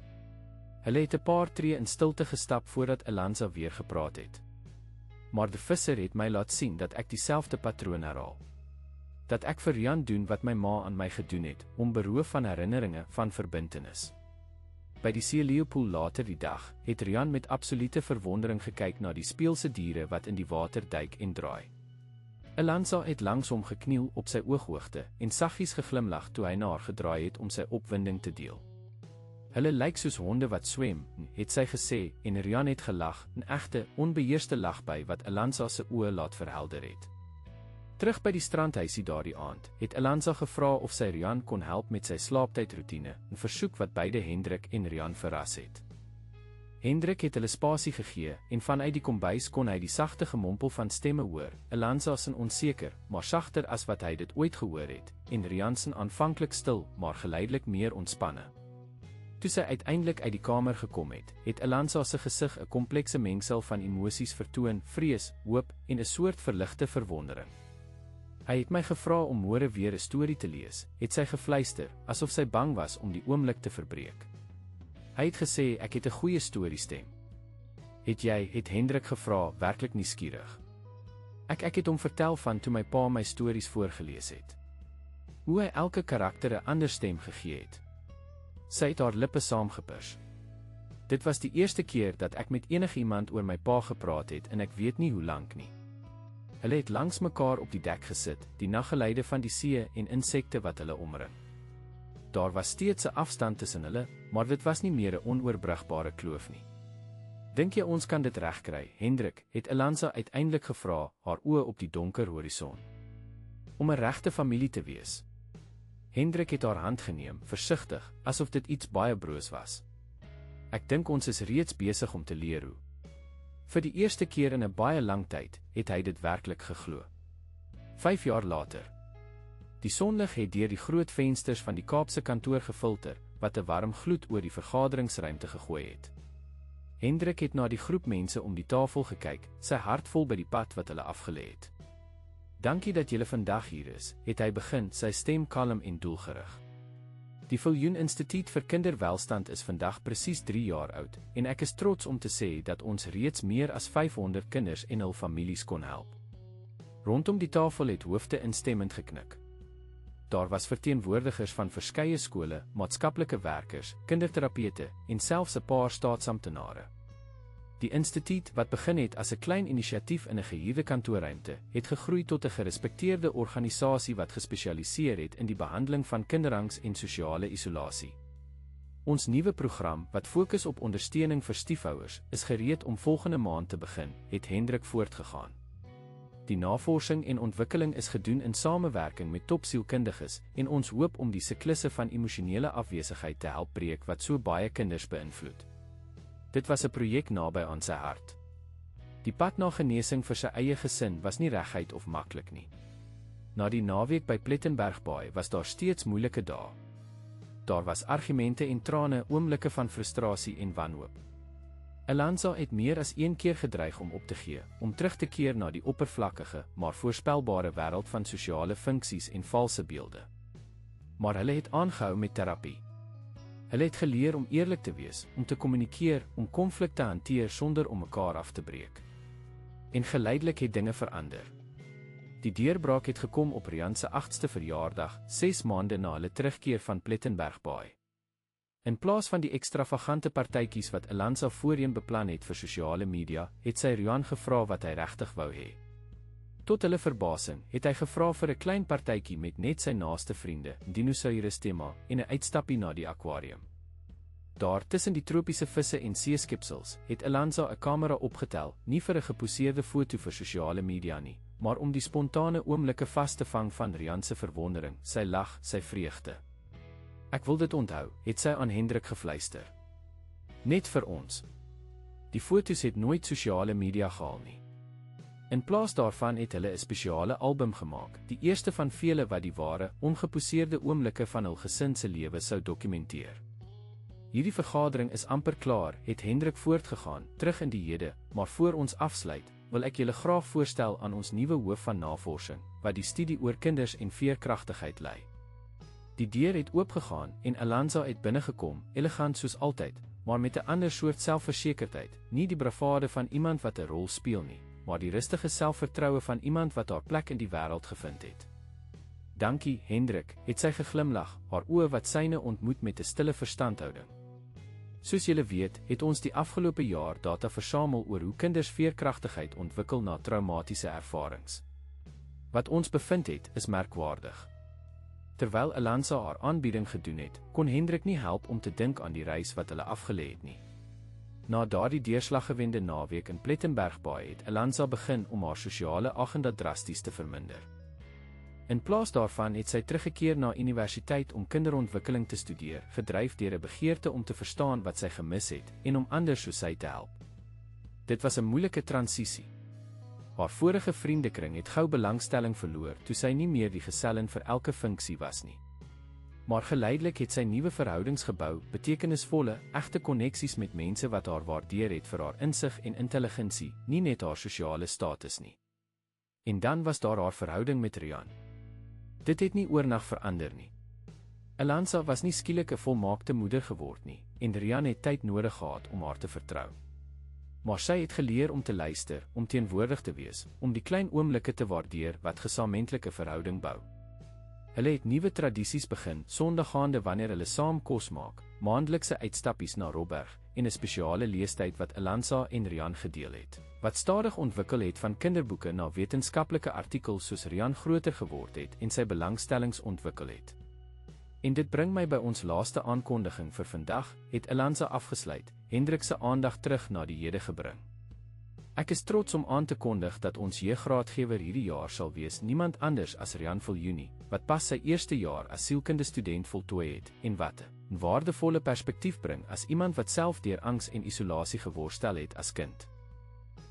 Speaker 1: Hulle het 'n paar tree in stilte gestap voordat Elanza weer gepraat het. Maar die visser het my laat sien dat ek dieselfde patroon herhaal. Dat ek vir Rian doen wat my ma aan my gedoen het, om beroof van herinneringe van verbintenis. By die seeleeupoel later die dag, het Rian met absolute verwondering gekyk na die speelse diere wat in die water duik en draai. Elanza het langs hom gekniel op sy ooghoogte en saggies geglimlag toe hy na haar gedraai het om sy opwinding te deel. Hulle lyk soos honde wat swem, het sy gesê, en Rian het gelag, 'n egte, onbeheerste lagby wat Elanza se oë laat verhelder het. Terug by die strandhuisie daardie aand, het Elanza gevra of sy Rian kon help met sy slaaptydroetine, 'n versoek wat beide Hendrik en Rian verras het. Hendrik het hulle spasie gegee, en vanuit die kombuis kon hy die sagte gemompel van stemme hoor, Elanza se onseker, maar sagter as wat hy dit ooit gehoor het, en Rian se aanvanklik stil, maar geleidelik meer ontspanne. Toe sy uiteindelik uit die kamer gekom het, het Elanza se gesig 'n komplekse mengsel van emosies vertoon, vrees, hoop en 'n soort verligte verwondering. Hy het my gevra om môre weer 'n storie te lees, het sy gefluister, asof sy bang was om die oomblik te verbreek. Hy het gesê ek het 'n goeie storiestem. Het Hendrik gevra, werklik nuuskierig. Ek het hom vertel van toe my pa my stories voorgelees het. Hoe hy elke karakter 'n ander stem gegee het. Sy het haar lippe saamgepers. Dit was die eerste keer dat ek met enigiemand oor my pa gepraat het en ek weet nie hoe lank nie. Hulle het langs mekaar op die dek gesit, die naggeluide van die see en insekte wat hulle omring. Daar was steeds 'n afstand tussen hulle, maar dit was nie meer 'n onoorbrugbare kloof nie. Dink jy ons kan dit regkry, Hendrik, het Elanza uiteindelik gevra, haar oë op die donker horison. Om 'n regte familie te wees. Hendrik het haar hand geneem, versigtig, asof dit iets baie broos was. Ek dink ons is reeds besig om te leer hoe. Vir die eerste keer in 'n baie lang tyd, het hy dit werklik geglo. 5 jaar later. Die sonlig het deur die groot vensters van die Kaapse kantoor gefilter, wat 'n warm gloed oor die vergaderingsruimte gegooi het. Hendrik het na die groep mense om die tafel gekyk, sy hart vol by die pad wat hulle afgelê het. Dankie dat julle vandag hier is, het hy begin, sy stem kalm en doelgerig. Die Viljoen Instituut vir Kinderwelstand is vandag presies 3 jaar oud, en ek is trots om te sê dat ons reeds meer as 500 kinders en hul families kon help. Rondom die tafel het hoofde instemmend geknik. Daar was verteenwoordigers van verskeie skole, maatskaplike werkers, kinderterapeute en selfs 'n paar staatsamptenare. Die instituut, wat begin het as 'n klein inisiatief in 'n gehuurde kantoorruimte, het gegroei tot 'n gerespekteerde organisasie wat gespesialiseer het in die behandeling van kinderangs en sosiale isolasie. Ons nuwe program, wat fokus op ondersteuning vir stiefouers, is gereed om volgende maand te begin, het Hendrik voortgegaan. Die navorsing en ontwikkeling is gedoen in samewerking met topsielkundiges en ons hoop om die siklisse van emosionele afwesigheid te help breek wat so baie kinders beïnvloed. Dit was 'n projek naby aan sy hart. Die pad na genesing vir sy eie gesin was nie reguit of maklik nie. Na die naweek by Plettenbergbaai was daar steeds moeilike dae. Daar was argumente en trane, oomblikke van frustrasie en wanhoop. Elanza het meer as een keer gedreig om op te gee, om terug te keer na die oppervlakkige, maar voorspelbare wêreld van sosiale funksies en valse beelde. Maar hulle het aangehou met terapie. Hulle het geleer om eerlik te wees, om te kommunikeer, om konflik te hanteer sonder om mekaar af te breek. En geleidelik het dinge verander. Die deurbraak het gekom op Rian se 8ste verjaardag, 6 maande na hulle terugkeer van Plettenbergbaai. In plaas van die ekstravagante partytjies wat Elanza voorheen beplan het vir sosiale media, het sy Rian gevra wat hy regtig wou hê. Tot hulle verbasing het hy gevra vir 'n klein partytjie met net sy naaste vriende, dinosaurus tema, en 'n uitstappie na die akwarium. Daar tussen die tropiese visse en seeskepsels het Elanza 'n kamera opgetel, nie vir 'n geposeerde foto vir sosiale media nie, maar om die spontane oomblikke vas te vang van Rian se verwondering, sy lag, sy vreugde. Ek wil dit onthou, het sy aan Hendrik gefluister. Net vir ons. Die foto's het nooit sosiale media gehaal nie. In plaas daarvan het hulle 'n spesiale album gemaak, die eerste van vele wat die ware, ongeposeerde oomblikke van hul gesin se lewe sou dokumenteer. Hierdie vergadering is amper klaar, het Hendrik voortgegaan, terug in die hede, maar voor ons afsluit, wil ek julle graag voorstel aan ons nuwe hoof van navorsing, wat die studie oor kinders en veerkragtigheid lei. Die deur het oopgegaan en Elanza het binnegekom, elegant soos altyd, maar met 'n ander soort selfversekerdheid, nie die bravade van iemand wat 'n rol speel nie, maar die rustige selfvertroue van iemand wat haar plek in die wêreld gevind het. Dankie, Hendrik, het sy geglimlag, haar oë wat syne ontmoet met 'n stille verstandhouding. Soos julle weet, het ons die afgelope jaar data versamel oor hoe kinders veerkragtigheid ontwikkel na traumatiese ervarings. Wat ons bevind het, is merkwaardig. Terwyl Elanza haar aanbieding gedoen het, kon Hendrik nie help om te dink aan die reis wat hulle afgelê het nie. Na daardie deurslaggewende naweek in Plettenbergbaai het Elanza begin om haar sosiale agenda drasties te verminder. In plaas daarvan het sy teruggekeer na universiteit om kinderontwikkeling te studeer, gedryf deur 'n begeerte om te verstaan wat sy gemis het en om ander soos sy te help. Dit was 'n moeilike transisie. Haar vorige vriendekring het gou belangstelling verloor toe sy nie meer die gesellin vir elke funksie was nie. Maar geleidelik het sy nuwe verhoudings gebou, betekenisvolle, egte koneksies met mense wat haar waardeer het vir haar insig en intelligensie, nie net haar sosiale status nie. En dan was daar haar verhouding met Rian. Dit het nie oornag verander nie. Elanza was nie skielik 'n volmaakte moeder geword nie, en Rian het tyd nodig gehad om haar te vertrou. Maar sy het geleer om te luister, om teenwoordig te wees, om die klein oomblikke te waardeer wat gesamentlike verhouding bou. Hulle het nuwe tradisies begin, sondaggaande wanneer hulle saam kos maak, maandelikse uitstappies na Robberg, en 'n spesiale leestyd wat Elanza en Rian gedeel het, wat stadig ontwikkel het van kinderboeke na wetenskaplike artikels soos Rian groter geword het en sy belangstellings ontwikkel het. En dit bring my by ons laaste aankondiging vir vandag, het Elanza afgesluit, Hendrik se aandag terug na die hede gebring. Ek is trots om aan te kondig dat ons jeuggraadgewer hierdie jaar sal wees niemand anders as Rian Viljoen, wat pas sy eerste jaar as sielkunde student voltooi het, en wat 'n waardevolle perspektief bring as iemand wat self deur angs en isolasie geworstel het as kind.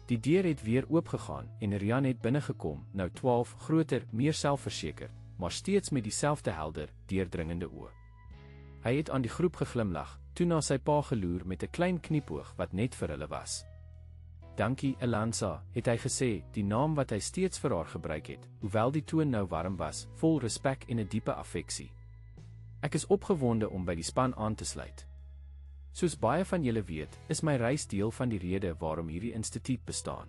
Speaker 1: Die deur het weer oopgegaan en Rian het binnegekom, nou 12, groter, meer selfversekerd, maar steeds met dieselfde helder, deurdringende oë. Hy het aan die groep geglimlag, toe na sy pa geloer met 'n klein kniepoog wat net vir hulle was. Dankie, Elanza, het hy gesê, die naam wat hy steeds vir haar gebruik het, hoewel die toon nou warm was, vol respek en 'n diepe affeksie. Ek is opgewonde om by die span aan te sluit. Soos baie van julle weet, is my reis deel van die rede waarom hierdie instituut bestaan.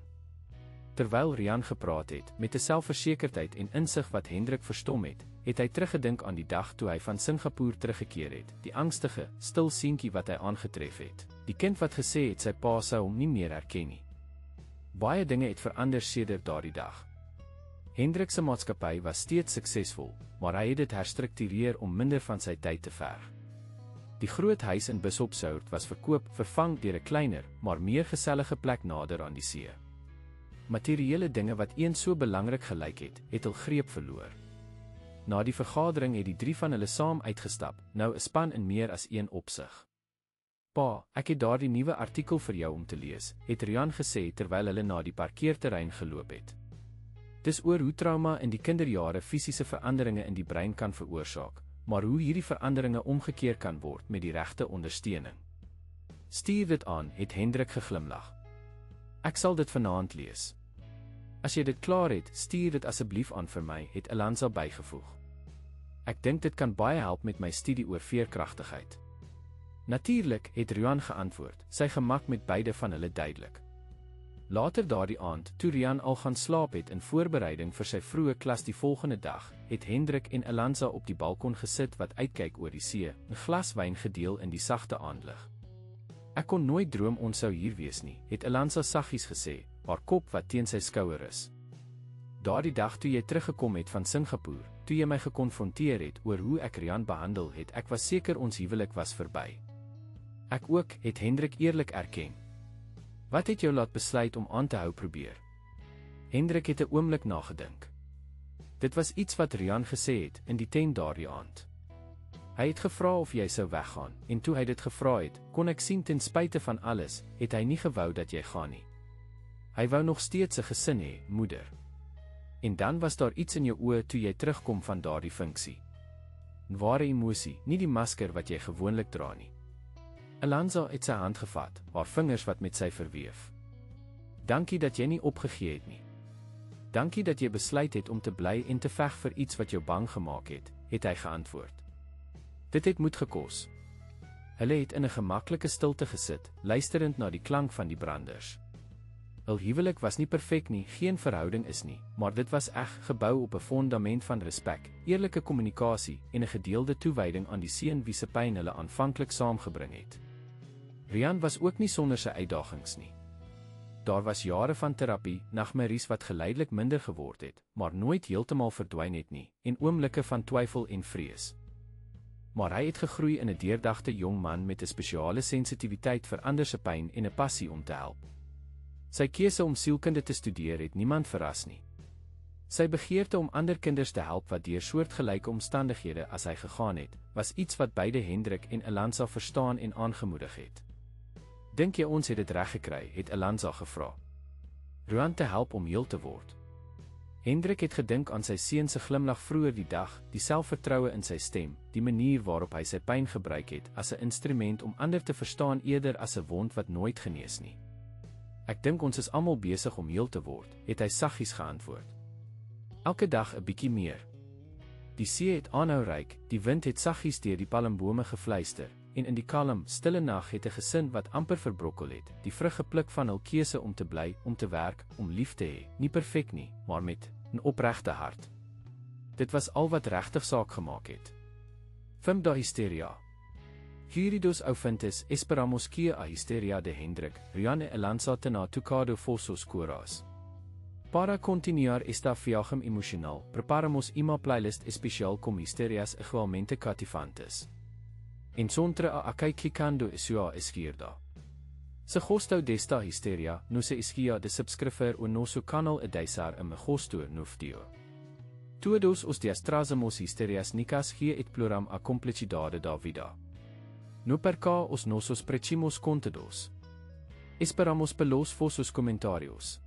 Speaker 1: Terwyl Rian gepraat het, met 'n selfversekerdheid en insig wat Hendrik verstom het, het hy teruggedink aan die dag toe hy van Singapore teruggekeer het, die angstige, stil seentjie wat hy aangetref het, die kind wat gesê het sy pa sou hom nie meer herken nie. Baie dinge het verander sedert daardie dag. Hendrik se maatskappy was steeds suksesvol, maar hy het dit herstruktureer om minder van sy tyd te verg. Die groot huis in Bishopshout was verkoop, vervang deur 'n kleiner, maar meer gesellige plek nader aan die see. Materiële dinge wat eens so belangrik gelyk het, het hul greep verloor. Na die vergadering het die 3 van hulle saam uitgestap, nou 'n span in meer as een opsig. Pa, ek het daardie nuwe artikel vir jou om te lees, het Rian gesê terwyl hulle na die parkeerterrein geloop het. Dis oor hoe trauma in die kinderjare fisiese veranderinge in die brein kan veroorsaak, maar hoe hierdie veranderinge omgekeer kan word met die regte ondersteuning. Stuur dit aan, het Hendrik geglimlag. Ek sal dit vanaand lees. As jy dit klaar het, stuur dit asseblief aan vir my, het Elanza bygevoeg. Ek dink dit kan baie help met my studie oor veerkragtigheid. Natuurlik, het Rian geantwoord, sy gemak met beide van hulle duidelik. Later daardie aand, toe Rian al gaan slaap het in voorbereiding vir sy vroeë klas die volgende dag, het Hendrik en Elanza op die balkon gesit wat uitkyk oor die see, 'n glas wyn gedeel in die sagte aandlig. Ek kon nooit droom ons sou hier wees nie, het Elanza saggies gesê, haar kop wat teen sy skouer is. Daardie dag toe jy teruggekom het van Singapore, toe jy my gekonfronteer het oor hoe ek Rian behandel het, ek was seker ons huwelik was verby. Ek ook, het Hendrik eerlik erken. Wat het jou laat besluit om aan te hou probeer? Hendrik het 'n oomblik nagedink. Dit was iets wat Rian gesê het in die tent daardie aand. Hy het gevra of jy sou weggaan, en toe hy dit gevra het, kon ek sien ten spyte van alles, het hy nie gewou dat jy gaan nie. Hy wou nog steeds 'n gesin hê, moeder. En dan was daar iets in jou oë toe jy terugkom van daardie funksie. 'n Ware emosie, nie die masker wat jy gewoonlik dra nie. Elanza het sy hand gevat, haar vingers wat met sy verweef. Dankie dat jy nie opgegee het nie. Dankie dat jy besluit het om te bly en te veg vir iets wat jou bang gemaak het, het hy geantwoord. Dit het moed gekos. Hulle het in 'n gemaklike stilte gesit, luisterend na die klank van die branders. Hul huwelik was nie perfek nie, geen verhouding is nie, maar dit was eg, gebou op 'n fondament van respek, eerlike kommunikasie en 'n gedeelde toewyding aan die seun wie se pyn hulle aanvanklik saamgebring het. Rian was ook nie sonder sy uitdagings nie. Daar was jare van terapie, nagmerries wat geleidelik minder geword het, maar nooit heeltemal verdwyn het nie, en oomblikke van twyfel en vrees. Maar hy het gegroei in 'n deurdagte jong man met 'n spesiale sensitiwiteit vir ander se pyn en 'n passie om te help. Sy keuse om sielkunde te studeer het niemand verras nie. Sy begeerte om ander kinders te help wat deur soortgelyke omstandighede as hy gegaan het, was iets wat beide Hendrik en Elanza verstaan en aangemoedig het. Dink jy ons het dit reg gekry, het Elanza gevra. Rian te help om heel te word. Hendrik het gedink aan sy seun se glimlag vroeër die dag, die selfvertroue in sy stem, die manier waarop hy sy pyn gebruik het as 'n instrument om ander te verstaan eerder as 'n wond wat nooit genees nie. Ek dink ons is almal besig om heel te word, het hy saggies geantwoord. Elke dag 'n bietjie meer. Die see het aanhou ryk, die wind het saggies deur die palmbome gefluister, en in die kalm, stille nag het 'n gesin wat amper verbrokkel het, die vrug gepluk van hul keuse om te bly, om te werk, om lief te hê, nie perfek nie, maar met 'n opregte hart. Dit was al wat regtig saak gemaak het. Fim da hysteria. Gyridos ouvintes esperamos que a hysteria de Hendrik, Rian e Elanza tenha tocado vossos coras. Para continuar esta viagem emocional, preparamos uma playlist especial com histerias igualmente cativantes. Encontre a aqui clicando em sua esquerda. Se gostou desta hysteria, nos esqueça de subscrever o nosso canal e deixar gostou no vídeo. Todos os dias trazemos histerias nicas que exploram a complexidade da vida. No perca os nossos próximos conteúdos. Esperamos pelos vossos comentários.